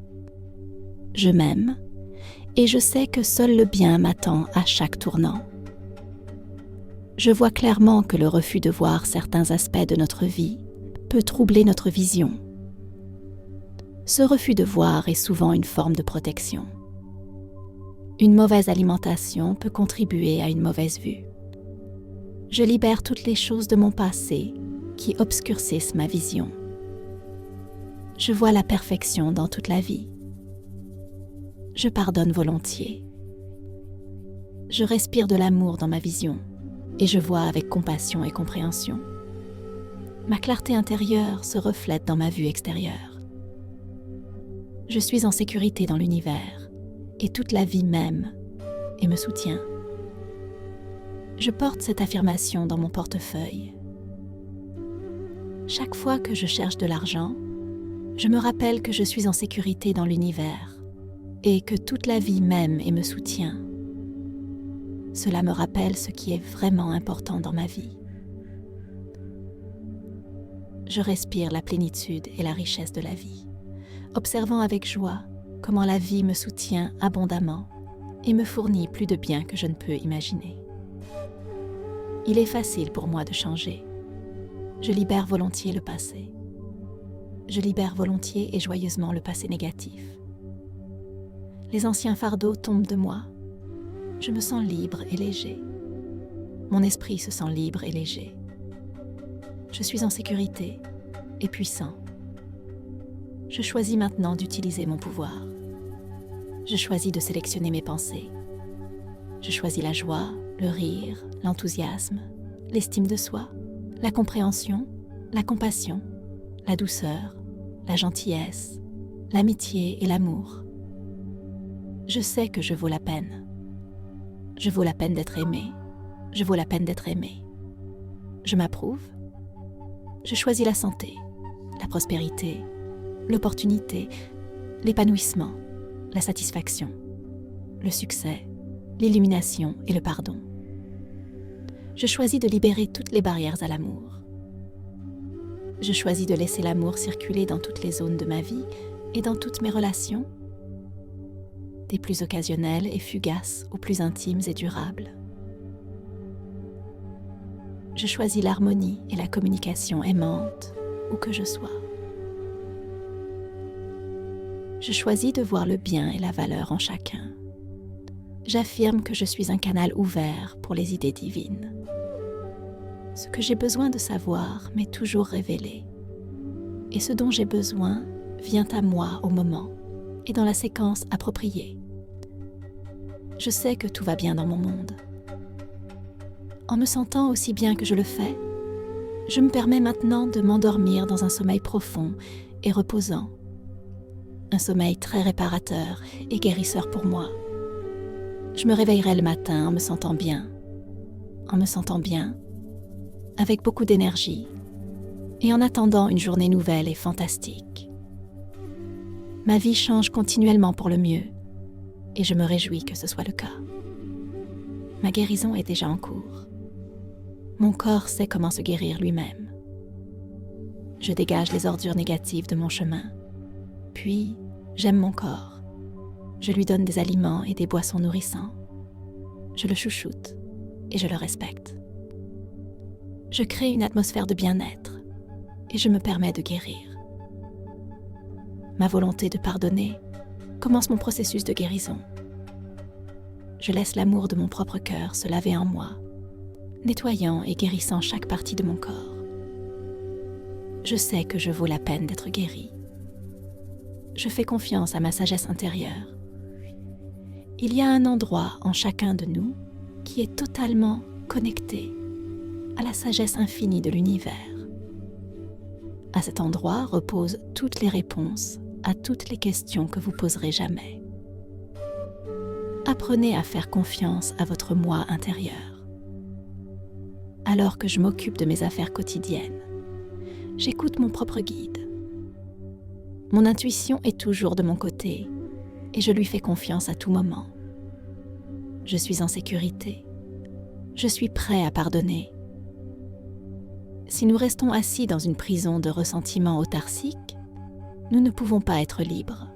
Je m'aime et je sais que seul le bien m'attend à chaque tournant. Je vois clairement que le refus de voir certains aspects de notre vie peut troubler notre vision. Ce refus de voir est souvent une forme de protection. Une mauvaise alimentation peut contribuer à une mauvaise vue. Je libère toutes les choses de mon passé qui obscurcissent ma vision. Je vois la perfection dans toute la vie. Je pardonne volontiers. Je respire de l'amour dans ma vision et je vois avec compassion et compréhension. Ma clarté intérieure se reflète dans ma vue extérieure. Je suis en sécurité dans l'univers et toute la vie m'aime et me soutient. Je porte cette affirmation dans mon portefeuille. Chaque fois que je cherche de l'argent, je me rappelle que je suis en sécurité dans l'univers et que toute la vie m'aime et me soutient. Cela me rappelle ce qui est vraiment important dans ma vie. Je respire la plénitude et la richesse de la vie, observant avec joie comment la vie me soutient abondamment et me fournit plus de biens que je ne peux imaginer. Il est facile pour moi de changer. Je libère volontiers le passé. Je libère volontiers et joyeusement le passé négatif. Les anciens fardeaux tombent de moi. Je me sens libre et léger. Mon esprit se sent libre et léger. Je suis en sécurité et puissant. Je choisis maintenant d'utiliser mon pouvoir. Je choisis de sélectionner mes pensées. Je choisis la joie, le rire, l'enthousiasme, l'estime de soi, la compréhension, la compassion, la douceur, la gentillesse, l'amitié et l'amour. Je sais que je vaux la peine. Je vaux la peine d'être aimé. Je vaux la peine d'être aimé. Je m'approuve. Je choisis la santé, la prospérité, l'opportunité, l'épanouissement, la satisfaction, le succès, l'illumination et le pardon. Je choisis de libérer toutes les barrières à l'amour. Je choisis de laisser l'amour circuler dans toutes les zones de ma vie et dans toutes mes relations, des plus occasionnelles et fugaces aux plus intimes et durables. Je choisis l'harmonie et la communication aimante où que je sois. Je choisis de voir le bien et la valeur en chacun. J'affirme que je suis un canal ouvert pour les idées divines. Ce que j'ai besoin de savoir m'est toujours révélé, et ce dont j'ai besoin vient à moi au moment et dans la séquence appropriée. Je sais que tout va bien dans mon monde. En me sentant aussi bien que je le fais, je me permets maintenant de m'endormir dans un sommeil profond et reposant. Un sommeil très réparateur et guérisseur pour moi. Je me réveillerai le matin en me sentant bien, avec beaucoup d'énergie et en attendant une journée nouvelle et fantastique. Ma vie change continuellement pour le mieux et je me réjouis que ce soit le cas. Ma guérison est déjà en cours. Mon corps sait comment se guérir lui-même. Je dégage les ordures négatives de mon chemin. Puis, j'aime mon corps. Je lui donne des aliments et des boissons nourrissants. Je le chouchoute et je le respecte. Je crée une atmosphère de bien-être et je me permets de guérir. Ma volonté de pardonner commence mon processus de guérison. Je laisse l'amour de mon propre cœur se laver en moi, nettoyant et guérissant chaque partie de mon corps. Je sais que je vaux la peine d'être guérie. Je fais confiance à ma sagesse intérieure. Il y a un endroit en chacun de nous qui est totalement connecté à la sagesse infinie de l'univers. À cet endroit reposent toutes les réponses à toutes les questions que vous poserez jamais. Apprenez à faire confiance à votre moi intérieur. Alors que je m'occupe de mes affaires quotidiennes, j'écoute mon propre guide. Mon intuition est toujours de mon côté et je lui fais confiance à tout moment. Je suis en sécurité. Je suis prêt à pardonner. Si nous restons assis dans une prison de ressentiment autarcique, nous ne pouvons pas être libres.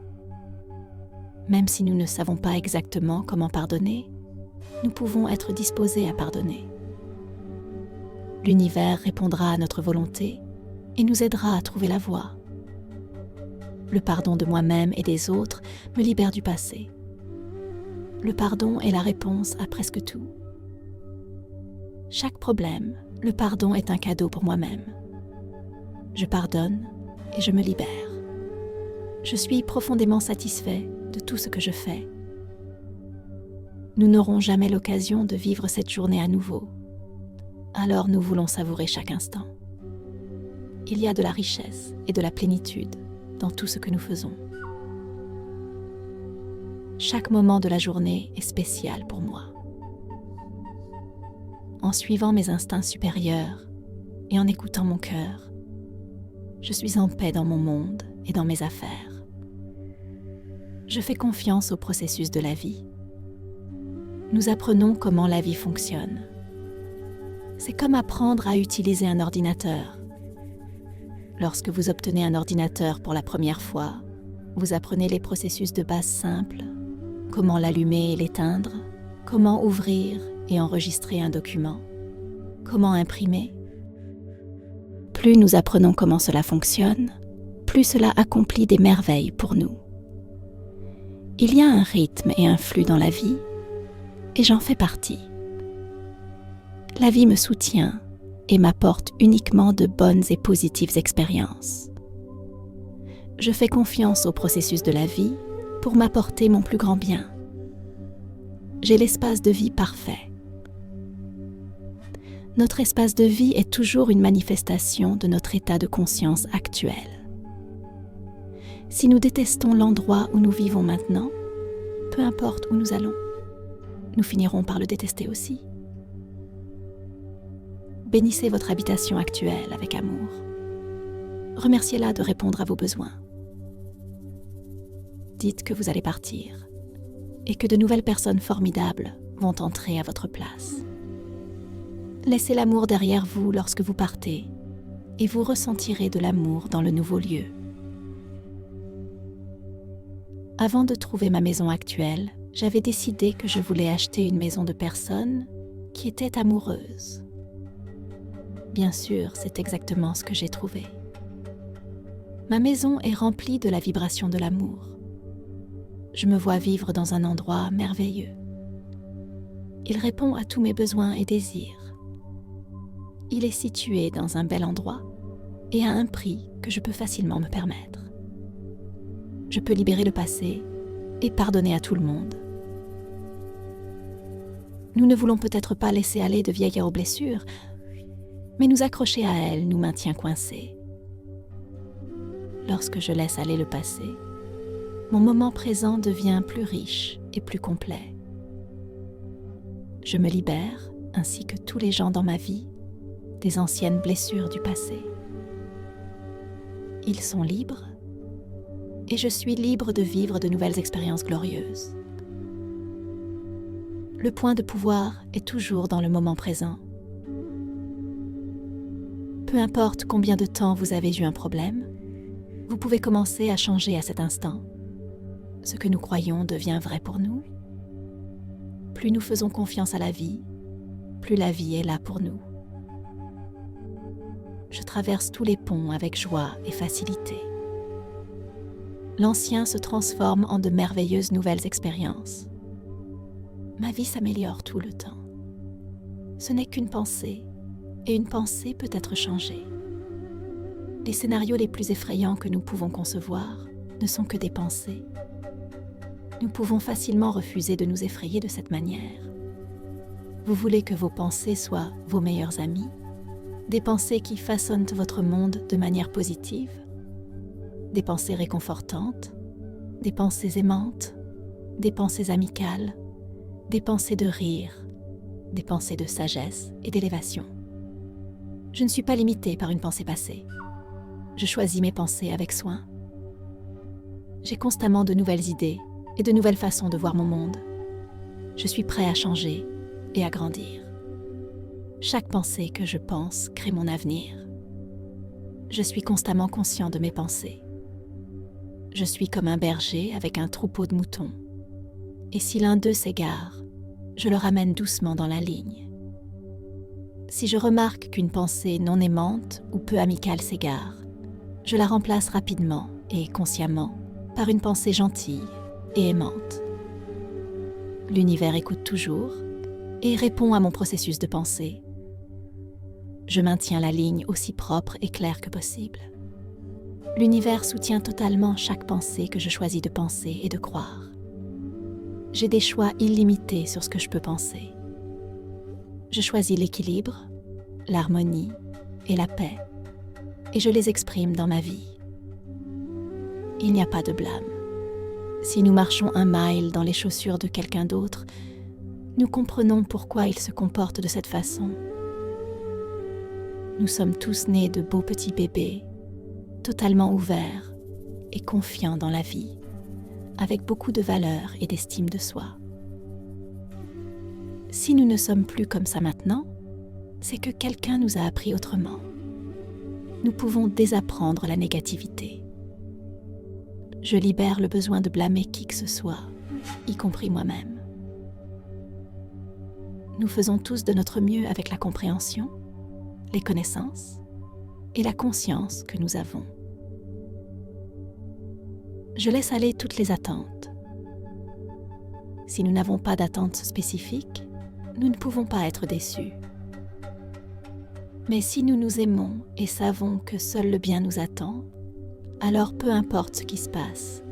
Même si nous ne savons pas exactement comment pardonner, nous pouvons être disposés à pardonner. L'univers répondra à notre volonté et nous aidera à trouver la voie. Le pardon de moi-même et des autres me libère du passé. Le pardon est la réponse à presque tout. Chaque problème, le pardon est un cadeau pour moi-même. Je pardonne et je me libère. Je suis profondément satisfait de tout ce que je fais. Nous n'aurons jamais l'occasion de vivre cette journée à nouveau. Alors nous voulons savourer chaque instant. Il y a de la richesse et de la plénitude dans tout ce que nous faisons. Chaque moment de la journée est spécial pour moi. En suivant mes instincts supérieurs et en écoutant mon cœur, je suis en paix dans mon monde et dans mes affaires. Je fais confiance au processus de la vie. Nous apprenons comment la vie fonctionne. C'est comme apprendre à utiliser un ordinateur. Lorsque vous obtenez un ordinateur pour la première fois, vous apprenez les processus de base simples, comment l'allumer et l'éteindre, comment ouvrir et enregistrer un document, comment imprimer. Plus nous apprenons comment cela fonctionne, plus cela accomplit des merveilles pour nous. Il y a un rythme et un flux dans la vie, et j'en fais partie. La vie me soutient et m'apporte uniquement de bonnes et positives expériences. Je fais confiance au processus de la vie pour m'apporter mon plus grand bien. J'ai l'espace de vie parfait. Notre espace de vie est toujours une manifestation de notre état de conscience actuel. Si nous détestons l'endroit où nous vivons maintenant, peu importe où nous allons, nous finirons par le détester aussi. Bénissez votre habitation actuelle avec amour. Remerciez-la de répondre à vos besoins. Dites que vous allez partir et que de nouvelles personnes formidables vont entrer à votre place. Laissez l'amour derrière vous lorsque vous partez et vous ressentirez de l'amour dans le nouveau lieu. Avant de trouver ma maison actuelle, j'avais décidé que je voulais acheter une maison de personnes qui étaient amoureuses. Bien sûr, c'est exactement ce que j'ai trouvé. Ma maison est remplie de la vibration de l'amour. Je me vois vivre dans un endroit merveilleux. Il répond à tous mes besoins et désirs. Il est situé dans un bel endroit et à un prix que je peux facilement me permettre. je peux libérer le passé et pardonner à tout le monde. Nous ne voulons peut-être pas laisser aller de vieilles blessures, mais nous accrocher à elles nous maintient coincés. Lorsque je laisse aller le passé, mon moment présent devient plus riche et plus complet. Je me libère, ainsi que tous les gens dans ma vie, des anciennes blessures du passé. Ils sont libres, et je suis libre de vivre de nouvelles expériences glorieuses. Le point de pouvoir est toujours dans le moment présent. Peu importe combien de temps vous avez eu un problème, vous pouvez commencer à changer à cet instant. Ce que nous croyons devient vrai pour nous. Plus nous faisons confiance à la vie, plus la vie est là pour nous. Je traverse tous les ponts avec joie et facilité. L'ancien se transforme en de merveilleuses nouvelles expériences. Ma vie s'améliore tout le temps. Ce n'est qu'une pensée, et une pensée peut être changée. Les scénarios les plus effrayants que nous pouvons concevoir ne sont que des pensées. Nous pouvons facilement refuser de nous effrayer de cette manière. Vous voulez que vos pensées soient vos meilleurs amis, des pensées qui façonnent votre monde de manière positive, des pensées réconfortantes, des pensées aimantes, des pensées amicales, des pensées de rire, des pensées de sagesse et d'élévation. Je ne suis pas limitée par une pensée passée. Je choisis mes pensées avec soin. J'ai constamment de nouvelles idées et de nouvelles façons de voir mon monde. Je suis prêt à changer et à grandir. Chaque pensée que je pense crée mon avenir. Je suis constamment conscient de mes pensées. Je suis comme un berger avec un troupeau de moutons. Et si l'un d'eux s'égare, je le ramène doucement dans la ligne. Si je remarque qu'une pensée non aimante ou peu amicale s'égare, je la remplace rapidement et consciemment par une pensée gentille et aimante. L'univers écoute toujours et répond à mon processus de pensée. Je maintiens la ligne aussi propre et claire que possible. L'univers soutient totalement chaque pensée que je choisis de penser et de croire. J'ai des choix illimités sur ce que je peux penser. Je choisis l'équilibre, l'harmonie et la paix, et je les exprime dans ma vie. Il n'y a pas de blâme. Si nous marchons un mile dans les chaussures de quelqu'un d'autre, nous comprenons pourquoi il se comporte de cette façon. Nous sommes tous nés de beaux petits bébés, totalement ouverts et confiants dans la vie, avec beaucoup de valeur et d'estime de soi. Si nous ne sommes plus comme ça maintenant, c'est que quelqu'un nous a appris autrement. Nous pouvons désapprendre la négativité. Je libère le besoin de blâmer qui que ce soit, y compris moi-même. Nous faisons tous de notre mieux avec la compréhension, les connaissances et la conscience que nous avons. Je laisse aller toutes les attentes. Si nous n'avons pas d'attente spécifique, nous ne pouvons pas être déçus. Mais si nous nous aimons et savons que seul le bien nous attend, alors peu importe ce qui se passe,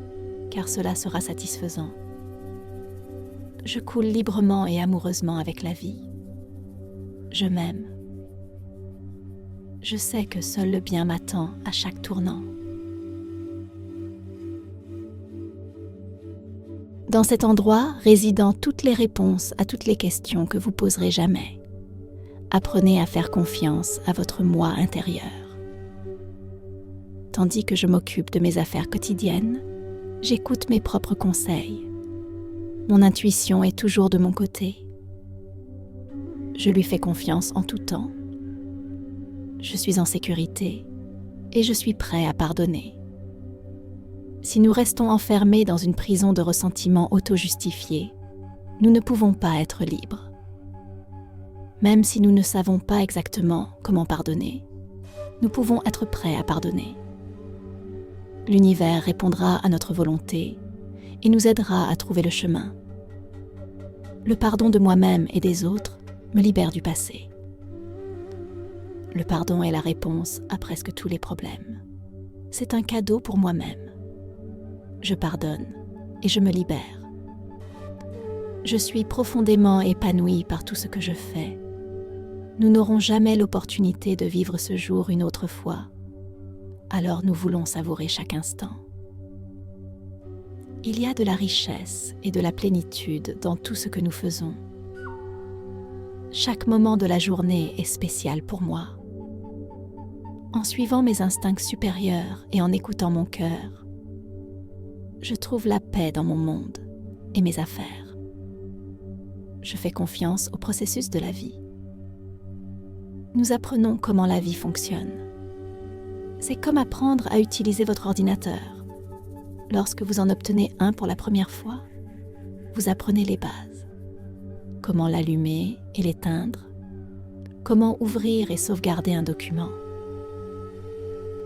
car cela sera satisfaisant. Je coule librement et amoureusement avec la vie. Je m'aime. Je sais que seul le bien m'attend à chaque tournant. Dans cet endroit résident toutes les réponses à toutes les questions que vous poserez jamais. Apprenez à faire confiance à votre moi intérieur. Tandis que je m'occupe de mes affaires quotidiennes, j'écoute mes propres conseils. Mon intuition est toujours de mon côté. Je lui fais confiance en tout temps. Je suis en sécurité et je suis prêt à pardonner. Si nous restons enfermés dans une prison de ressentiments auto-justifiés, nous ne pouvons pas être libres. Même si nous ne savons pas exactement comment pardonner, nous pouvons être prêts à pardonner. L'univers répondra à notre volonté et nous aidera à trouver le chemin. Le pardon de moi-même et des autres me libère du passé. Le pardon est la réponse à presque tous les problèmes. C'est un cadeau pour moi-même. je pardonne et je me libère. Je suis profondément épanouie par tout ce que je fais. Nous n'aurons jamais l'opportunité de vivre ce jour une autre fois, alors nous voulons savourer chaque instant. Il y a de la richesse et de la plénitude dans tout ce que nous faisons. Chaque moment de la journée est spécial pour moi. En suivant mes instincts supérieurs et en écoutant mon cœur, je trouve la paix dans mon monde et mes affaires. Je fais confiance au processus de la vie. Nous apprenons comment la vie fonctionne. C'est comme apprendre à utiliser votre ordinateur. Lorsque vous en obtenez un pour la première fois, vous apprenez les bases. Comment l'allumer et l'éteindre, comment ouvrir et sauvegarder un document.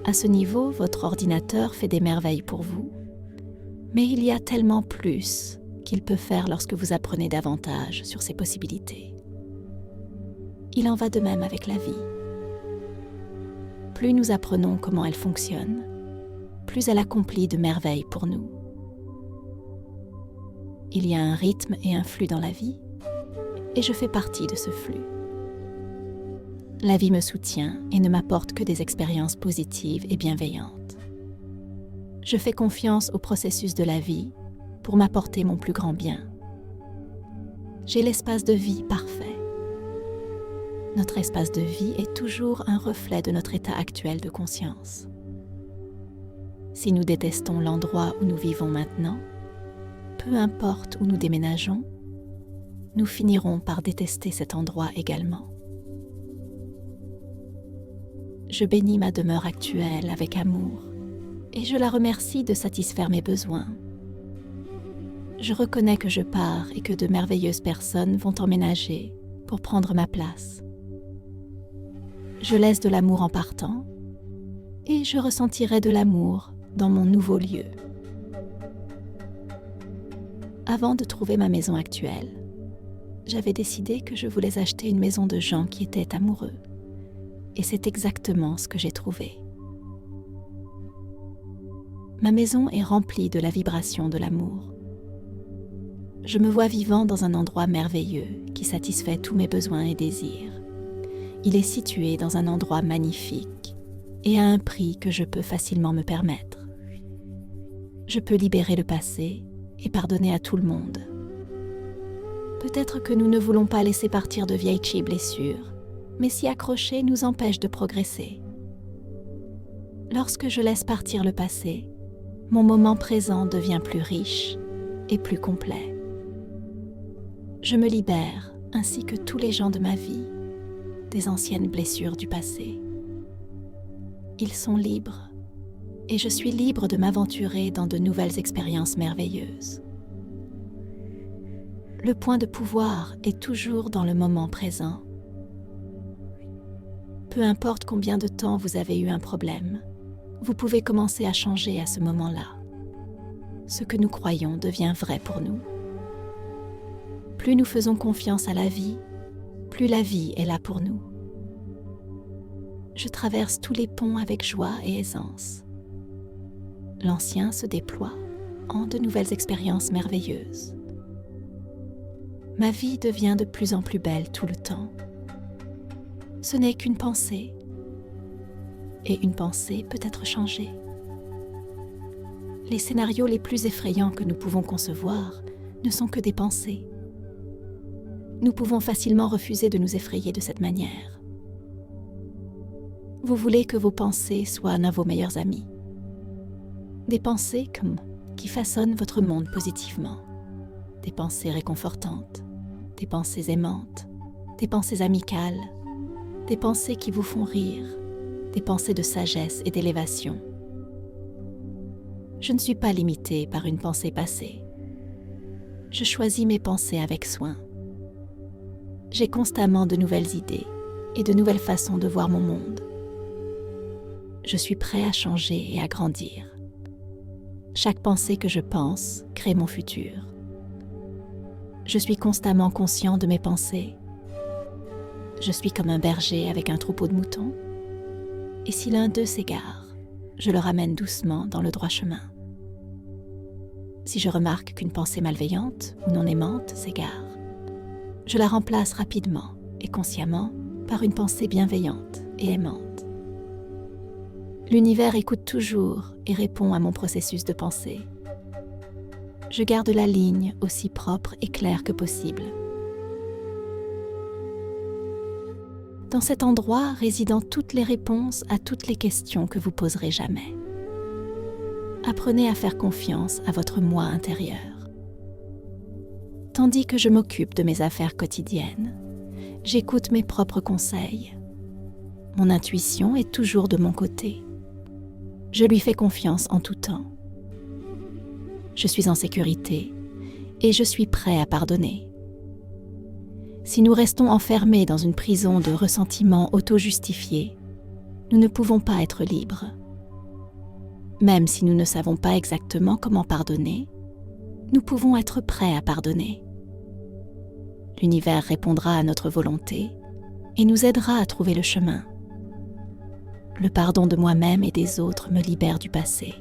À ce niveau, votre ordinateur fait des merveilles pour vous, mais il y a tellement plus qu'il peut faire lorsque vous apprenez davantage sur ses possibilités. Il en va de même avec la vie. Plus nous apprenons comment elle fonctionne, plus elle accomplit de merveilles pour nous. Il y a un rythme et un flux dans la vie, et je fais partie de ce flux. La vie me soutient et ne m'apporte que des expériences positives et bienveillantes. Je fais confiance au processus de la vie pour m'apporter mon plus grand bien. J'ai l'espace de vie parfait. Notre espace de vie est toujours un reflet de notre état actuel de conscience. Si nous détestons l'endroit où nous vivons maintenant, peu importe où nous déménageons, nous finirons par détester cet endroit également. Je bénis ma demeure actuelle avec amour et je la remercie de satisfaire mes besoins. Je reconnais que je pars et que de merveilleuses personnes vont emménager pour prendre ma place. Je laisse de l'amour en partant et je ressentirai de l'amour dans mon nouveau lieu. Avant de trouver ma maison actuelle, j'avais décidé que je voulais acheter une maison de gens qui étaient amoureux. Et c'est exactement ce que j'ai trouvé. Ma maison est remplie de la vibration de l'amour. Je me vois vivant dans un endroit merveilleux qui satisfait tous mes besoins et désirs. Il est situé dans un endroit magnifique et à un prix que je peux facilement me permettre. Je peux libérer le passé et pardonner à tout le monde. Peut-être que nous ne voulons pas laisser partir de vieilles blessures, mais s'y accrocher nous empêche de progresser. Lorsque je laisse partir le passé, mon moment présent devient plus riche et plus complet. Je me libère, ainsi que tous les gens de ma vie, des anciennes blessures du passé. Ils sont libres, et je suis libre de m'aventurer dans de nouvelles expériences merveilleuses. Le point de pouvoir est toujours dans le moment présent. Peu importe combien de temps vous avez eu un problème, vous pouvez commencer à changer à ce moment-là. Ce que nous croyons devient vrai pour nous. Plus nous faisons confiance à la vie, plus la vie est là pour nous. Je traverse tous les ponts avec joie et aisance. L'ancien se déploie en de nouvelles expériences merveilleuses. Ma vie devient de plus en plus belle tout le temps. Ce n'est qu'une pensée, et une pensée peut être changée. Les scénarios les plus effrayants que nous pouvons concevoir ne sont que des pensées. Nous pouvons facilement refuser de nous effrayer de cette manière. Vous voulez que vos pensées soient l'un de vos meilleurs amis. Des pensées qui façonnent votre monde positivement. Des pensées réconfortantes, des pensées aimantes, des pensées amicales, des pensées qui vous font rire, des pensées de sagesse et d'élévation. Je ne suis pas limitée par une pensée passée. Je choisis mes pensées avec soin. J'ai constamment de nouvelles idées et de nouvelles façons de voir mon monde. Je suis prêt à changer et à grandir. Chaque pensée que je pense crée mon futur. Je suis constamment conscient de mes pensées. Je suis comme un berger avec un troupeau de moutons. Et si l'un d'eux s'égare, je le ramène doucement dans le droit chemin. Si je remarque qu'une pensée malveillante ou non aimante s'égare, je la remplace rapidement et consciemment par une pensée bienveillante et aimante. L'univers écoute toujours et répond à mon processus de pensée. Je garde la ligne aussi propre et claire que possible. Dans cet endroit résident toutes les réponses à toutes les questions que vous poserez jamais. Apprenez à faire confiance à votre moi intérieur. Tandis que je m'occupe de mes affaires quotidiennes, j'écoute mes propres conseils. Mon intuition est toujours de mon côté. Je lui fais confiance en tout temps. Je suis en sécurité et je suis prêt à pardonner. Si nous restons enfermés dans une prison de ressentiments auto-justifiés, nous ne pouvons pas être libres. Même si nous ne savons pas exactement comment pardonner, nous pouvons être prêts à pardonner. L'univers répondra à notre volonté et nous aidera à trouver le chemin. Le pardon de moi-même et des autres me libère du passé.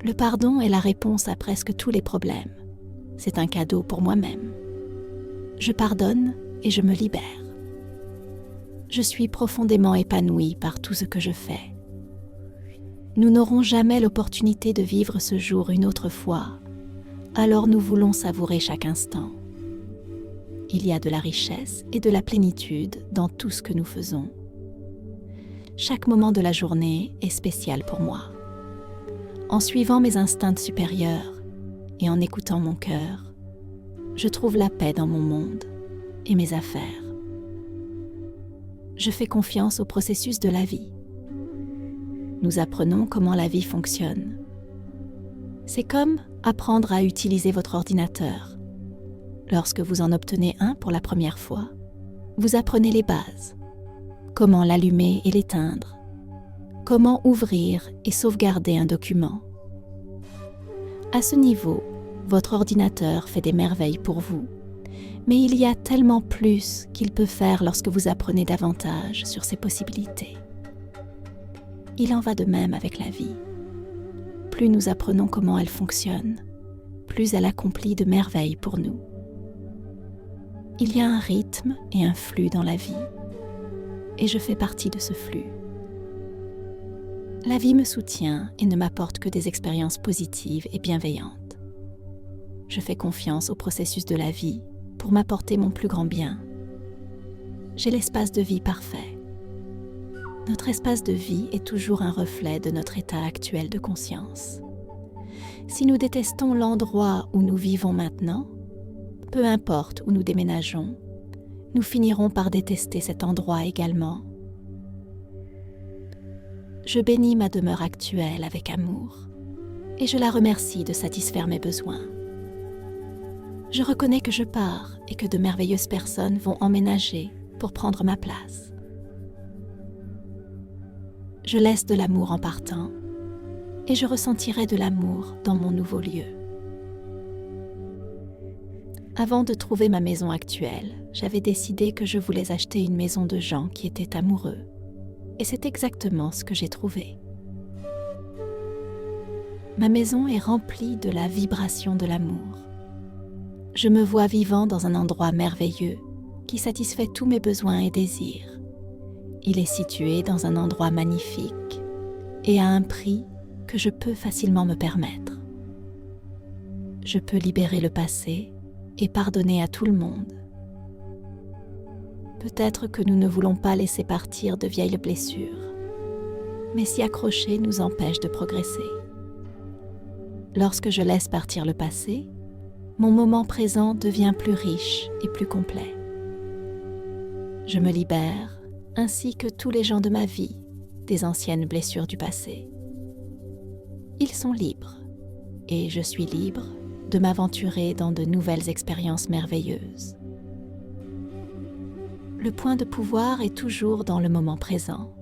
Le pardon est la réponse à presque tous les problèmes. C'est un cadeau pour moi-même. Je pardonne et je me libère. Je suis profondément épanouie par tout ce que je fais. Nous n'aurons jamais l'opportunité de vivre ce jour une autre fois, alors nous voulons savourer chaque instant. Il y a de la richesse et de la plénitude dans tout ce que nous faisons. Chaque moment de la journée est spécial pour moi. En suivant mes instincts supérieurs et en écoutant mon cœur, je trouve la paix dans mon monde et mes affaires. Je fais confiance au processus de la vie. Nous apprenons comment la vie fonctionne. C'est comme apprendre à utiliser votre ordinateur. Lorsque vous en obtenez un pour la première fois, vous apprenez les bases. Comment l'allumer et l'éteindre. Comment ouvrir et sauvegarder un document. À ce niveau, votre ordinateur fait des merveilles pour vous, mais il y a tellement plus qu'il peut faire lorsque vous apprenez davantage sur ses possibilités. Il en va de même avec la vie. Plus nous apprenons comment elle fonctionne, plus elle accomplit de merveilles pour nous. Il y a un rythme et un flux dans la vie, et je fais partie de ce flux. La vie me soutient et ne m'apporte que des expériences positives et bienveillantes. Je fais confiance au processus de la vie pour m'apporter mon plus grand bien. J'ai l'espace de vie parfait. Notre espace de vie est toujours un reflet de notre état actuel de conscience. Si nous détestons l'endroit où nous vivons maintenant, peu importe où nous déménageons, nous finirons par détester cet endroit également. Je bénis ma demeure actuelle avec amour et je la remercie de satisfaire mes besoins. Je reconnais que je pars et que de merveilleuses personnes vont emménager pour prendre ma place. Je laisse de l'amour en partant et je ressentirai de l'amour dans mon nouveau lieu. Avant de trouver ma maison actuelle, j'avais décidé que je voulais acheter une maison de gens qui étaient amoureux. Et c'est exactement ce que j'ai trouvé. Ma maison est remplie de la vibration de l'amour. Je me vois vivant dans un endroit merveilleux qui satisfait tous mes besoins et désirs. Il est situé dans un endroit magnifique et à un prix que je peux facilement me permettre. Je peux libérer le passé et pardonner à tout le monde. Peut-être que nous ne voulons pas laisser partir de vieilles blessures, mais s'y accrocher nous empêche de progresser. Lorsque je laisse partir le passé, mon moment présent devient plus riche et plus complet. Je me libère, ainsi que tous les gens de ma vie, des anciennes blessures du passé. Ils sont libres, et je suis libre de m'aventurer dans de nouvelles expériences merveilleuses. Le point de pouvoir est toujours dans le moment présent.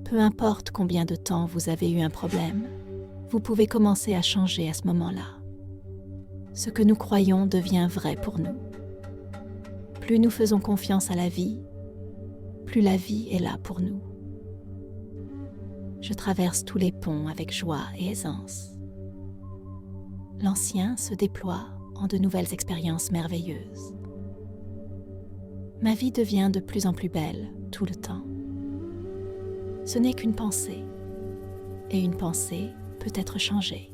Peu importe combien de temps vous avez eu un problème, vous pouvez commencer à changer à ce moment-là. Ce que nous croyons devient vrai pour nous. Plus nous faisons confiance à la vie, plus la vie est là pour nous. Je traverse tous les ponts avec joie et aisance. l'ancien se déploie en de nouvelles expériences merveilleuses. Ma vie devient de plus en plus belle tout le temps. Ce n'est qu'une pensée, et une pensée peut être changée.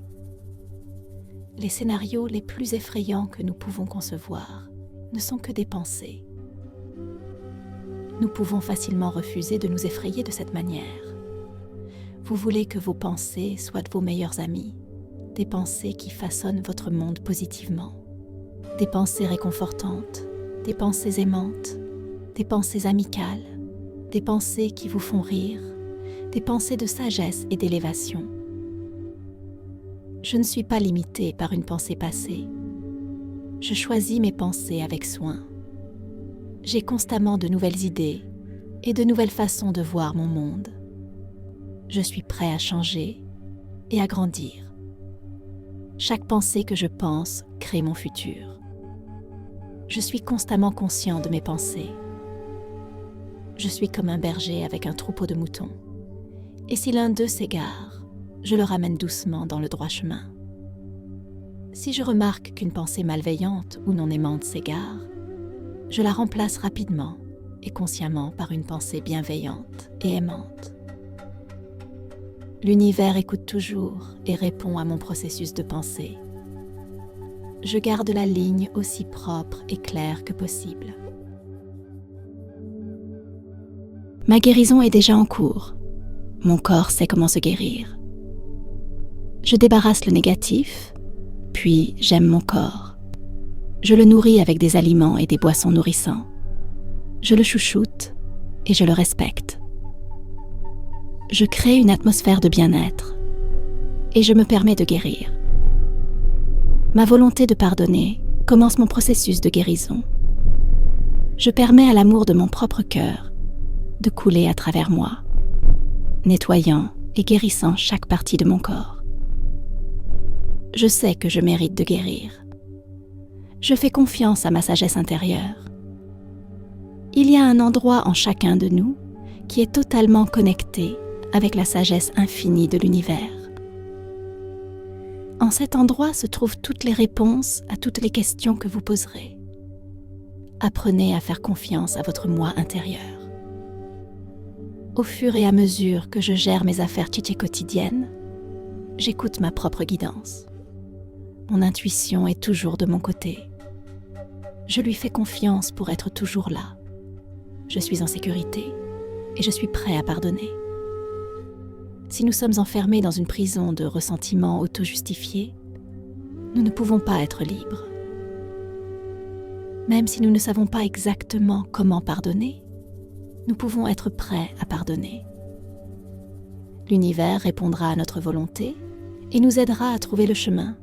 Les scénarios les plus effrayants que nous pouvons concevoir ne sont que des pensées. Nous pouvons facilement refuser de nous effrayer de cette manière. Vous voulez que vos pensées soient vos meilleurs amis, des pensées qui façonnent votre monde positivement, des pensées réconfortantes, des pensées aimantes, des pensées amicales, des pensées qui vous font rire, des pensées de sagesse et d'élévation. Je ne suis pas limitée par une pensée passée. Je choisis mes pensées avec soin. J'ai constamment de nouvelles idées et de nouvelles façons de voir mon monde. Je suis prêt à changer et à grandir. Chaque pensée que je pense crée mon futur. Je suis constamment conscient de mes pensées. Je suis comme un berger avec un troupeau de moutons. Et si l'un d'eux s'égare, je le ramène doucement dans le droit chemin. Si je remarque qu'une pensée malveillante ou non aimante s'égare, je la remplace rapidement et consciemment par une pensée bienveillante et aimante. L'univers écoute toujours et répond à mon processus de pensée. Je garde la ligne aussi propre et claire que possible. Ma guérison est déjà en cours. Mon corps sait comment se guérir. Je débarrasse le négatif, puis j'aime mon corps. Je le nourris avec des aliments et des boissons nourrissants. Je le chouchoute et je le respecte. Je crée une atmosphère de bien-être et je me permets de guérir. Ma volonté de pardonner commence mon processus de guérison. Je permets à l'amour de mon propre cœur de couler à travers moi, nettoyant et guérissant chaque partie de mon corps. Je sais que je mérite de guérir. Je fais confiance à ma sagesse intérieure. Il y a un endroit en chacun de nous qui est totalement connecté avec la sagesse infinie de l'univers. En cet endroit se trouvent toutes les réponses à toutes les questions que vous poserez. Apprenez à faire confiance à votre moi intérieur. Au fur et à mesure que je gère mes affaires tchitché quotidiennes, j'écoute ma propre guidance. Mon intuition est toujours de mon côté. Je lui fais confiance pour être toujours là. Je suis en sécurité et je suis prêt à pardonner. Si nous sommes enfermés dans une prison de ressentiments auto-justifiés, nous ne pouvons pas être libres. Même si nous ne savons pas exactement comment pardonner, nous pouvons être prêts à pardonner. L'univers répondra à notre volonté et nous aidera à trouver le chemin.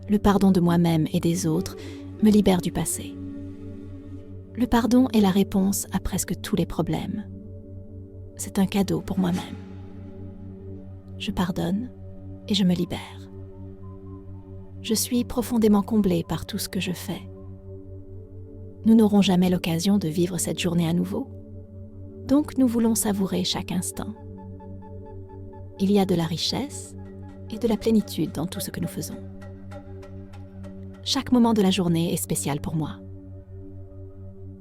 Le pardon de moi-même et des autres me libère du passé. Le pardon est la réponse à presque tous les problèmes. C'est un cadeau pour moi-même. Je pardonne et je me libère. Je suis profondément comblée par tout ce que je fais. Nous n'aurons jamais l'occasion de vivre cette journée à nouveau, donc nous voulons savourer chaque instant. Il y a de la richesse et de la plénitude dans tout ce que nous faisons. Chaque moment de la journée est spécial pour moi.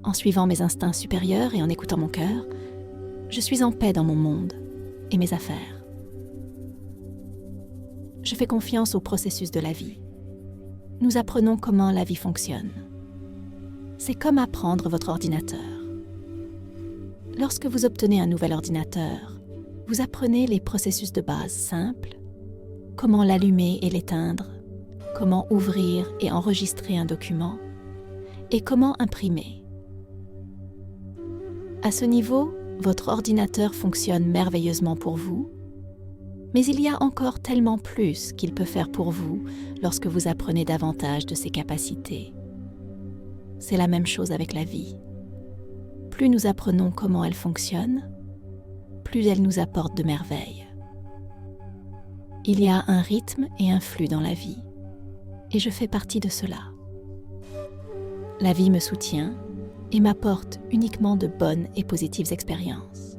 En suivant mes instincts supérieurs et en écoutant mon cœur, je suis en paix dans mon monde et mes affaires. Je fais confiance au processus de la vie. Nous apprenons comment la vie fonctionne. C'est comme apprendre votre ordinateur. Lorsque vous obtenez un nouvel ordinateur, vous apprenez les processus de base simples, comment l'allumer et l'éteindre, comment ouvrir et enregistrer un document, et comment imprimer. À ce niveau, votre ordinateur fonctionne merveilleusement pour vous, mais il y a encore tellement plus qu'il peut faire pour vous lorsque vous apprenez davantage de ses capacités. C'est la même chose avec la vie. Plus nous apprenons comment elle fonctionne, plus elle nous apporte de merveilles. Il y a un rythme et un flux dans la vie, et je fais partie de cela. La vie me soutient et m'apporte uniquement de bonnes et positives expériences.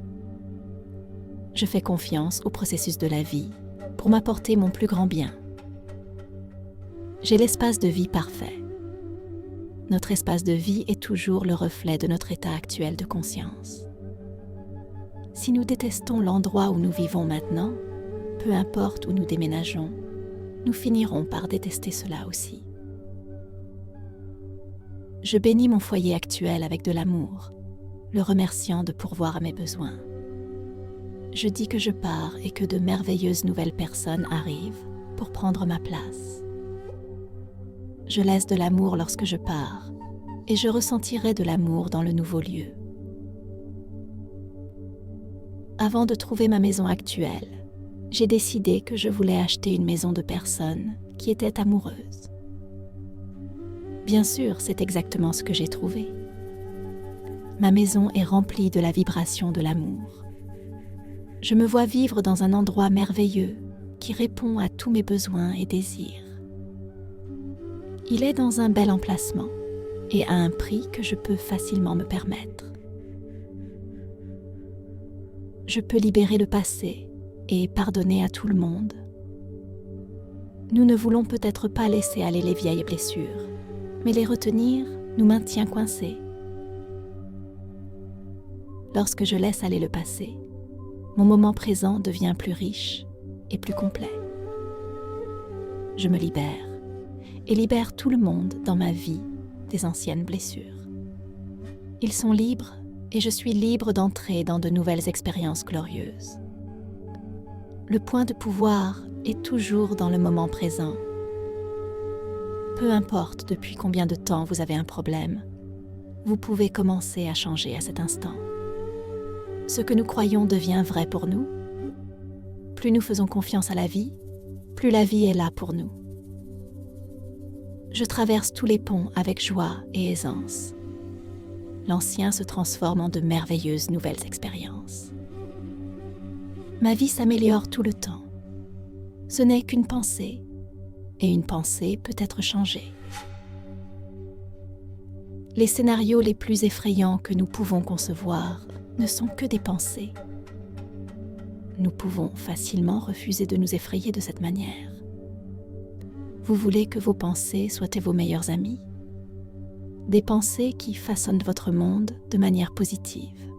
Je fais confiance au processus de la vie pour m'apporter mon plus grand bien. J'ai l'espace de vie parfait. Notre espace de vie est toujours le reflet de notre état actuel de conscience. Si nous détestons l'endroit où nous vivons maintenant, peu importe où nous déménageons, nous finirons par détester cela aussi. Je bénis mon foyer actuel avec de l'amour, le remerciant de pourvoir à mes besoins. Je dis que je pars et que de merveilleuses nouvelles personnes arrivent pour prendre ma place. Je laisse de l'amour lorsque je pars et je ressentirai de l'amour dans le nouveau lieu. Avant de trouver ma maison actuelle, j'ai décidé que je voulais acheter une maison de personnes qui étaient amoureuses. Bien sûr, c'est exactement ce que j'ai trouvé. Ma maison est remplie de la vibration de l'amour. Je me vois vivre dans un endroit merveilleux qui répond à tous mes besoins et désirs. Il est dans un bel emplacement et à un prix que je peux facilement me permettre. Je peux libérer le passé et pardonner à tout le monde. Nous ne voulons peut-être pas laisser aller les vieilles blessures, mais les retenir nous maintient coincés. Lorsque je laisse aller le passé, mon moment présent devient plus riche et plus complet. Je me libère et libère tout le monde dans ma vie des anciennes blessures. Ils sont libres et je suis libre d'entrer dans de nouvelles expériences glorieuses. Le point de pouvoir est toujours dans le moment présent. Peu importe depuis combien de temps vous avez un problème, vous pouvez commencer à changer à cet instant. Ce que nous croyons devient vrai pour nous. Plus nous faisons confiance à la vie, plus la vie est là pour nous. Je traverse tous les ponts avec joie et aisance. L'ancien se transforme en de merveilleuses nouvelles expériences. Ma vie s'améliore tout le temps. Ce n'est qu'une pensée, et une pensée peut être changée. Les scénarios les plus effrayants que nous pouvons concevoir ne sont que des pensées. Nous pouvons facilement refuser de nous effrayer de cette manière. Vous voulez que vos pensées soient vos meilleurs amis? Des pensées qui façonnent votre monde de manière positive.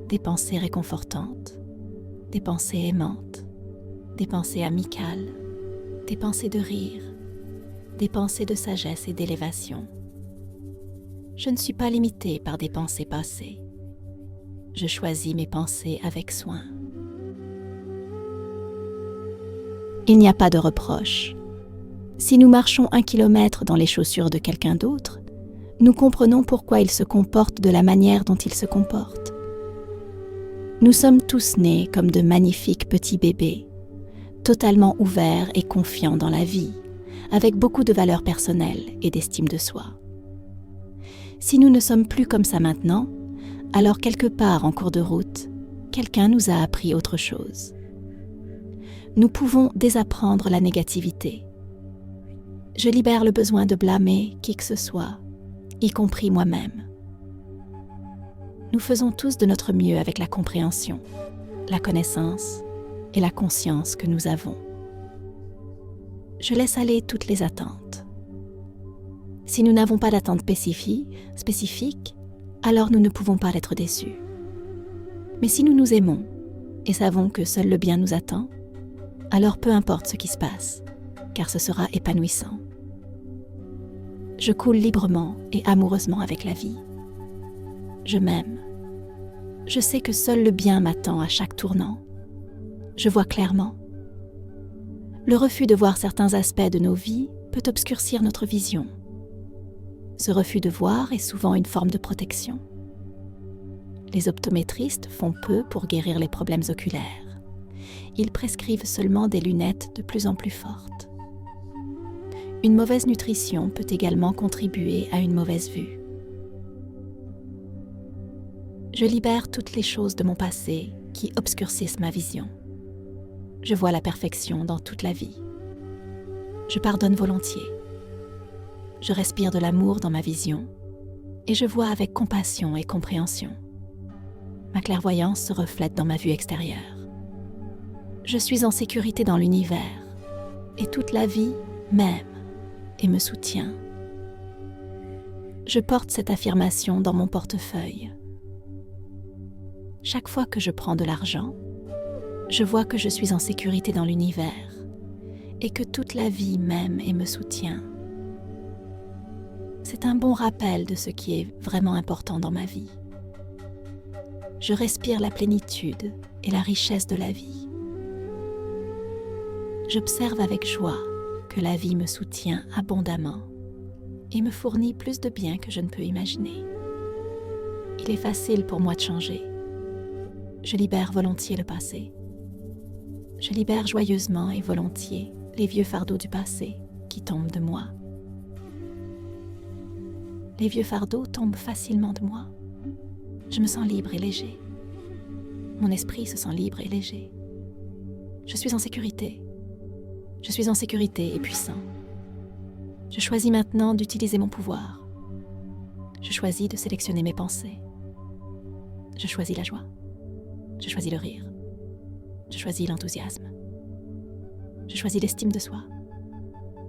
Des pensées réconfortantes, des pensées aimantes, des pensées amicales, des pensées de rire, des pensées de sagesse et d'élévation. Je ne suis pas limitée par des pensées passées. Je choisis mes pensées avec soin. Il n'y a pas de reproche. Si nous marchons 1 kilomètre dans les chaussures de quelqu'un d'autre, nous comprenons pourquoi il se comporte de la manière dont il se comporte. Nous sommes tous nés comme de magnifiques petits bébés, totalement ouverts et confiants dans la vie, avec beaucoup de valeurs personnelles et d'estime de soi. Si nous ne sommes plus comme ça maintenant, alors quelque part en cours de route, quelqu'un nous a appris autre chose. Nous pouvons désapprendre la négativité. Je libère le besoin de blâmer qui que ce soit, y compris moi-même. Nous faisons tous de notre mieux avec la compréhension, la connaissance et la conscience que nous avons. Je laisse aller toutes les attentes. Si nous n'avons pas d'attente spécifique, alors nous ne pouvons pas être déçus. Mais si nous nous aimons et savons que seul le bien nous attend, alors peu importe ce qui se passe, car ce sera épanouissant. Je coule librement et amoureusement avec la vie. Je m'aime. Je sais que seul le bien m'attend à chaque tournant. Je vois clairement. Le refus de voir certains aspects de nos vies peut obscurcir notre vision. Ce refus de voir est souvent une forme de protection. Les optométristes font peu pour guérir les problèmes oculaires. Ils prescrivent seulement des lunettes de plus en plus fortes. Une mauvaise nutrition peut également contribuer à une mauvaise vue. Je libère toutes les choses de mon passé qui obscurcissent ma vision. Je vois la perfection dans toute la vie. Je pardonne volontiers. Je respire de l'amour dans ma vision et je vois avec compassion et compréhension. Ma clairvoyance se reflète dans ma vue extérieure. Je suis en sécurité dans l'univers et toute la vie m'aime. et me soutient. Je porte cette affirmation dans mon portefeuille. Chaque fois que je prends de l'argent, je vois que je suis en sécurité dans l'univers et que toute la vie m'aime et me soutient. C'est un bon rappel de ce qui est vraiment important dans ma vie. Je respire la plénitude et la richesse de la vie. J'observe avec joie que la vie me soutient abondamment et me fournit plus de bien que je ne peux imaginer. Il est facile pour moi de changer. Je libère volontiers le passé. Je libère joyeusement et volontiers les vieux fardeaux du passé qui tombent de moi. Les vieux fardeaux tombent facilement de moi. Je me sens libre et léger. Mon esprit se sent libre et léger. Je suis en sécurité. Je suis en sécurité et puissant. Je choisis maintenant d'utiliser mon pouvoir. Je choisis de sélectionner mes pensées. Je choisis la joie. Je choisis le rire. Je choisis l'enthousiasme. Je choisis l'estime de soi.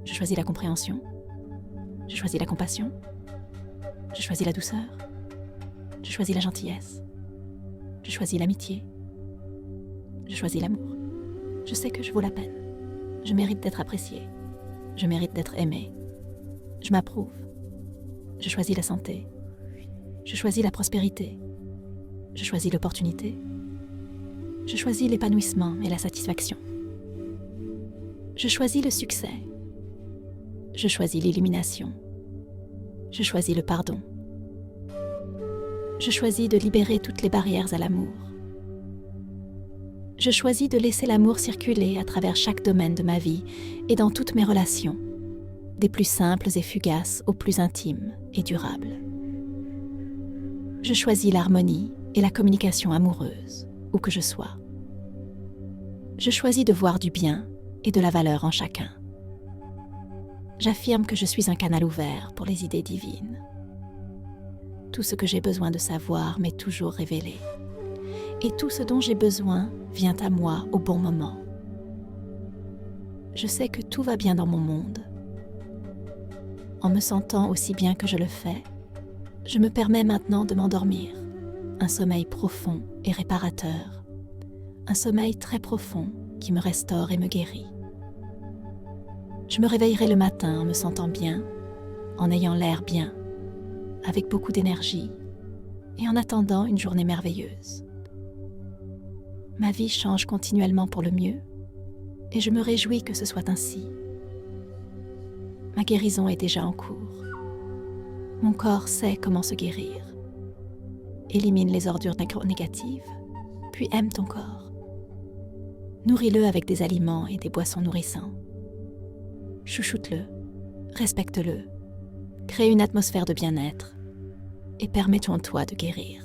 Je choisis la compréhension. Je choisis la compassion. Je choisis la douceur. Je choisis la gentillesse. Je choisis l'amitié. Je choisis l'amour. Je sais que je vaux la peine. Je mérite d'être apprécié. Je mérite d'être aimé. Je m'approuve. Je choisis la santé. Je choisis la prospérité. Je choisis l'opportunité. Je choisis l'épanouissement et la satisfaction. Je choisis le succès. Je choisis l'illumination. Je choisis le pardon. Je choisis de libérer toutes les barrières à l'amour. Je choisis de laisser l'amour circuler à travers chaque domaine de ma vie et dans toutes mes relations, des plus simples et fugaces aux plus intimes et durables. Je choisis l'harmonie et la communication amoureuse, où que je sois. Je choisis de voir du bien et de la valeur en chacun. J'affirme que je suis un canal ouvert pour les idées divines. Tout ce que j'ai besoin de savoir m'est toujours révélé. Et tout ce dont j'ai besoin vient à moi au bon moment. Je sais que tout va bien dans mon monde. En me sentant aussi bien que je le fais, je me permets maintenant de m'endormir. Un sommeil profond et réparateur. Un sommeil très profond qui me restaure et me guérit. Je me réveillerai le matin en me sentant bien, en ayant l'air bien, avec beaucoup d'énergie et en attendant une journée merveilleuse. Ma vie change continuellement pour le mieux et je me réjouis que ce soit ainsi. Ma guérison est déjà en cours. Mon corps sait comment se guérir. Élimine les ordures négatives, puis aime ton corps. Nourris-le avec des aliments et des boissons nourrissants. Chouchoute-le, respecte-le, crée une atmosphère de bien-être et permets-toi de guérir.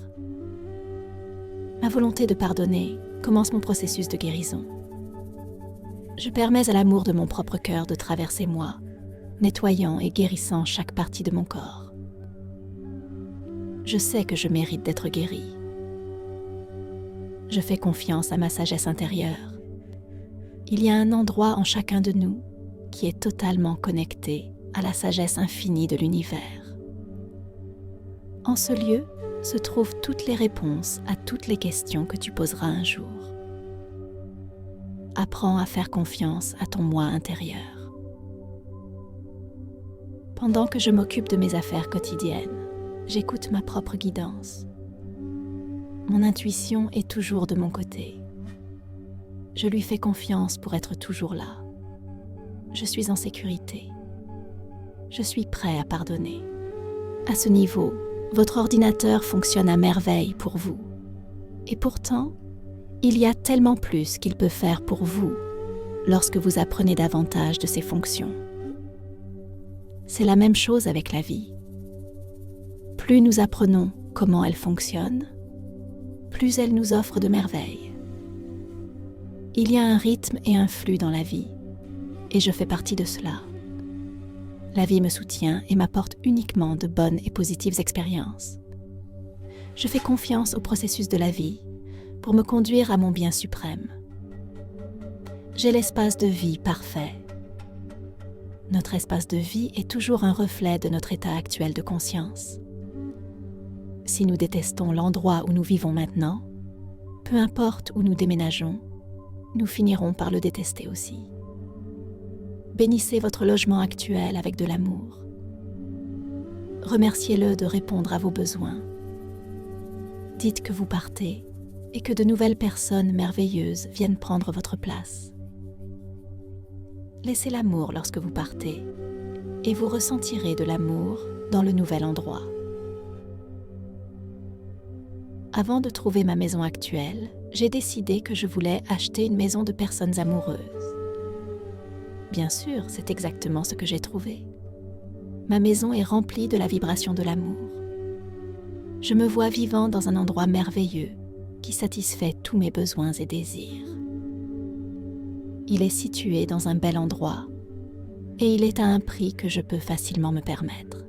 Ma volonté de pardonner commence mon processus de guérison. Je permets à l'amour de mon propre cœur de traverser moi, nettoyant et guérissant chaque partie de mon corps. Je sais que je mérite d'être guéri. Je fais confiance à ma sagesse intérieure. Il y a un endroit en chacun de nous qui est totalement connecté à la sagesse infinie de l'univers. En ce lieu se trouvent toutes les réponses à toutes les questions que tu poseras un jour. Apprends à faire confiance à ton moi intérieur. Pendant que je m'occupe de mes affaires quotidiennes, j'écoute ma propre guidance. Mon intuition est toujours de mon côté. Je lui fais confiance pour être toujours là. Je suis en sécurité. Je suis prêt à pardonner. À ce niveau, votre ordinateur fonctionne à merveille pour vous. Et pourtant, il y a tellement plus qu'il peut faire pour vous lorsque vous apprenez davantage de ses fonctions. C'est la même chose avec la vie. Plus nous apprenons comment elle fonctionne, plus elle nous offre de merveilles. Il y a un rythme et un flux dans la vie, et je fais partie de cela. La vie me soutient et m'apporte uniquement de bonnes et positives expériences. Je fais confiance au processus de la vie pour me conduire à mon bien suprême. J'ai l'espace de vie parfait. Notre espace de vie est toujours un reflet de notre état actuel de conscience. Si nous détestons l'endroit où nous vivons maintenant, peu importe où nous déménageons, nous finirons par le détester aussi. Bénissez votre logement actuel avec de l'amour. Remerciez-le de répondre à vos besoins. Dites que vous partez et que de nouvelles personnes merveilleuses viennent prendre votre place. Laissez l'amour lorsque vous partez et vous ressentirez de l'amour dans le nouvel endroit. Avant de trouver ma maison actuelle, j'ai décidé que je voulais acheter une maison de personnes amoureuses. Bien sûr, c'est exactement ce que j'ai trouvé. Ma maison est remplie de la vibration de l'amour. Je me vois vivant dans un endroit merveilleux qui satisfait tous mes besoins et désirs. Il est situé dans un bel endroit et il est à un prix que je peux facilement me permettre.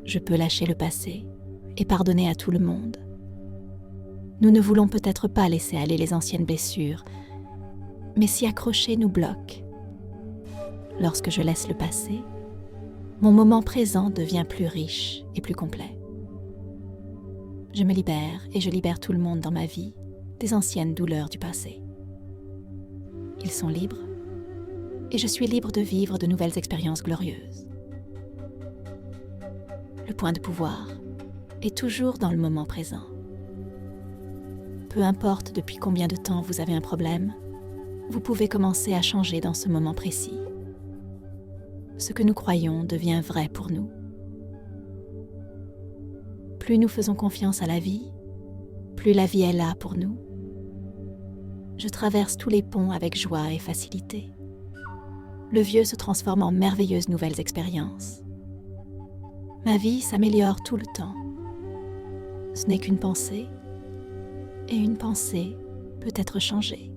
Je peux lâcher le passé et pardonner à tout le monde. Nous ne voulons peut-être pas laisser aller les anciennes blessures, mais s'y accrocher nous bloque. Lorsque je laisse le passé, mon moment présent devient plus riche et plus complet. Je me libère et je libère tout le monde dans ma vie des anciennes douleurs du passé. Ils sont libres et je suis libre de vivre de nouvelles expériences glorieuses. Le point de pouvoir est toujours dans le moment présent. Peu importe depuis combien de temps vous avez un problème, vous pouvez commencer à changer dans ce moment précis. Ce que nous croyons devient vrai pour nous. Plus nous faisons confiance à la vie, plus la vie est là pour nous. Je traverse tous les ponts avec joie et facilité. Le vieux se transforme en merveilleuses nouvelles expériences. Ma vie s'améliore tout le temps. Ce n'est qu'une pensée, et une pensée peut être changée.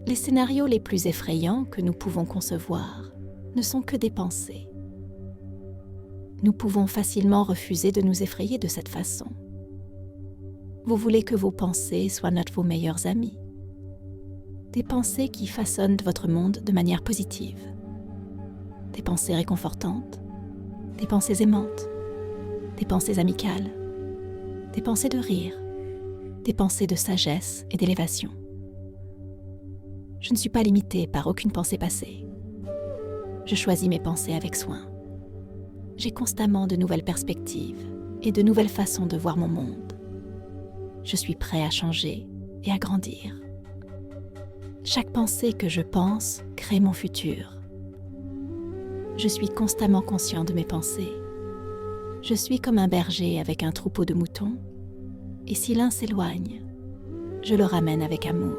Les scénarios les plus effrayants que nous pouvons concevoir ne sont que des pensées. Nous pouvons facilement refuser de nous effrayer de cette façon. Vous voulez que vos pensées soient vos meilleurs amis. Des pensées qui façonnent votre monde de manière positive. Des pensées réconfortantes, des pensées aimantes, des pensées amicales, des pensées de rire, des pensées de sagesse et d'élévation. Je ne suis pas limitée par aucune pensée passée. Je choisis mes pensées avec soin. J'ai constamment de nouvelles perspectives et de nouvelles façons de voir mon monde. Je suis prêt à changer et à grandir. Chaque pensée que je pense crée mon futur. Je suis constamment conscient de mes pensées. Je suis comme un berger avec un troupeau de moutons, et si l'un s'éloigne, je le ramène avec amour.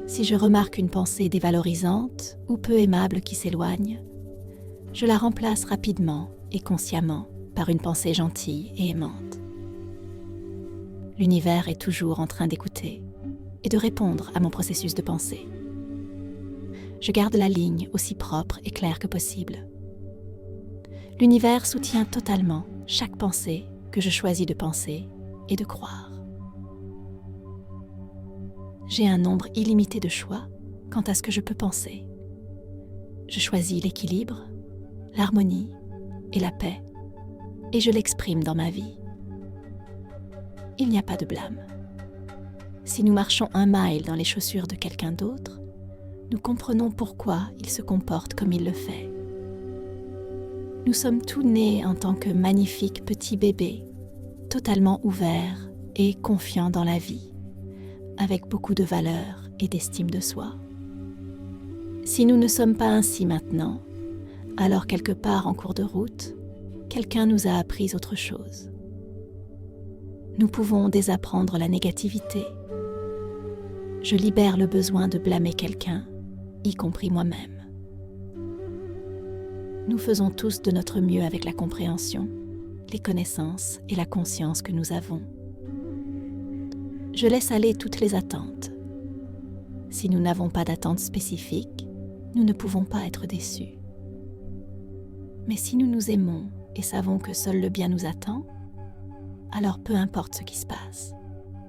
Si je remarque une pensée dévalorisante ou peu aimable qui s'éloigne, je la remplace rapidement et consciemment par une pensée gentille et aimante. L'univers est toujours en train d'écouter et de répondre à mon processus de pensée. Je garde la ligne aussi propre et claire que possible. L'univers soutient totalement chaque pensée que je choisis de penser et de croire. J'ai un nombre illimité de choix quant à ce que je peux penser. Je choisis l'équilibre, l'harmonie et la paix, et je l'exprime dans ma vie. Il n'y a pas de blâme. Si nous marchons un mile dans les chaussures de quelqu'un d'autre, nous comprenons pourquoi il se comporte comme il le fait. Nous sommes tous nés en tant que magnifiques petits bébés, totalement ouverts et confiants dans la vie, avec beaucoup de valeur et d'estime de soi. Si nous ne sommes pas ainsi maintenant, alors quelque part en cours de route, quelqu'un nous a appris autre chose. Nous pouvons désapprendre la négativité. Je libère le besoin de blâmer quelqu'un, y compris moi-même. Nous faisons tous de notre mieux avec la compréhension, les connaissances et la conscience que nous avons. Je laisse aller toutes les attentes. Si nous n'avons pas d'attente spécifique, nous ne pouvons pas être déçus. Mais si nous nous aimons et savons que seul le bien nous attend, alors peu importe ce qui se passe,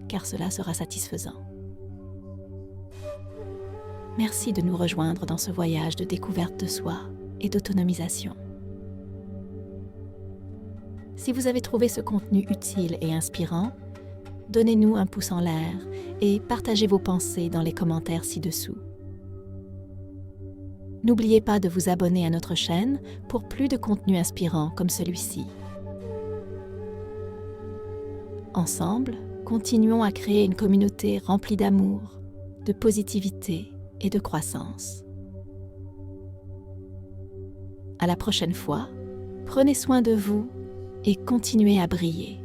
car cela sera satisfaisant. Merci de nous rejoindre dans ce voyage de découverte de soi et d'autonomisation. Si vous avez trouvé ce contenu utile et inspirant, donnez-nous un pouce en l'air et partagez vos pensées dans les commentaires ci-dessous. N'oubliez pas de vous abonner à notre chaîne pour plus de contenus inspirants comme celui-ci. Ensemble, continuons à créer une communauté remplie d'amour, de positivité et de croissance. À la prochaine fois, prenez soin de vous et continuez à briller.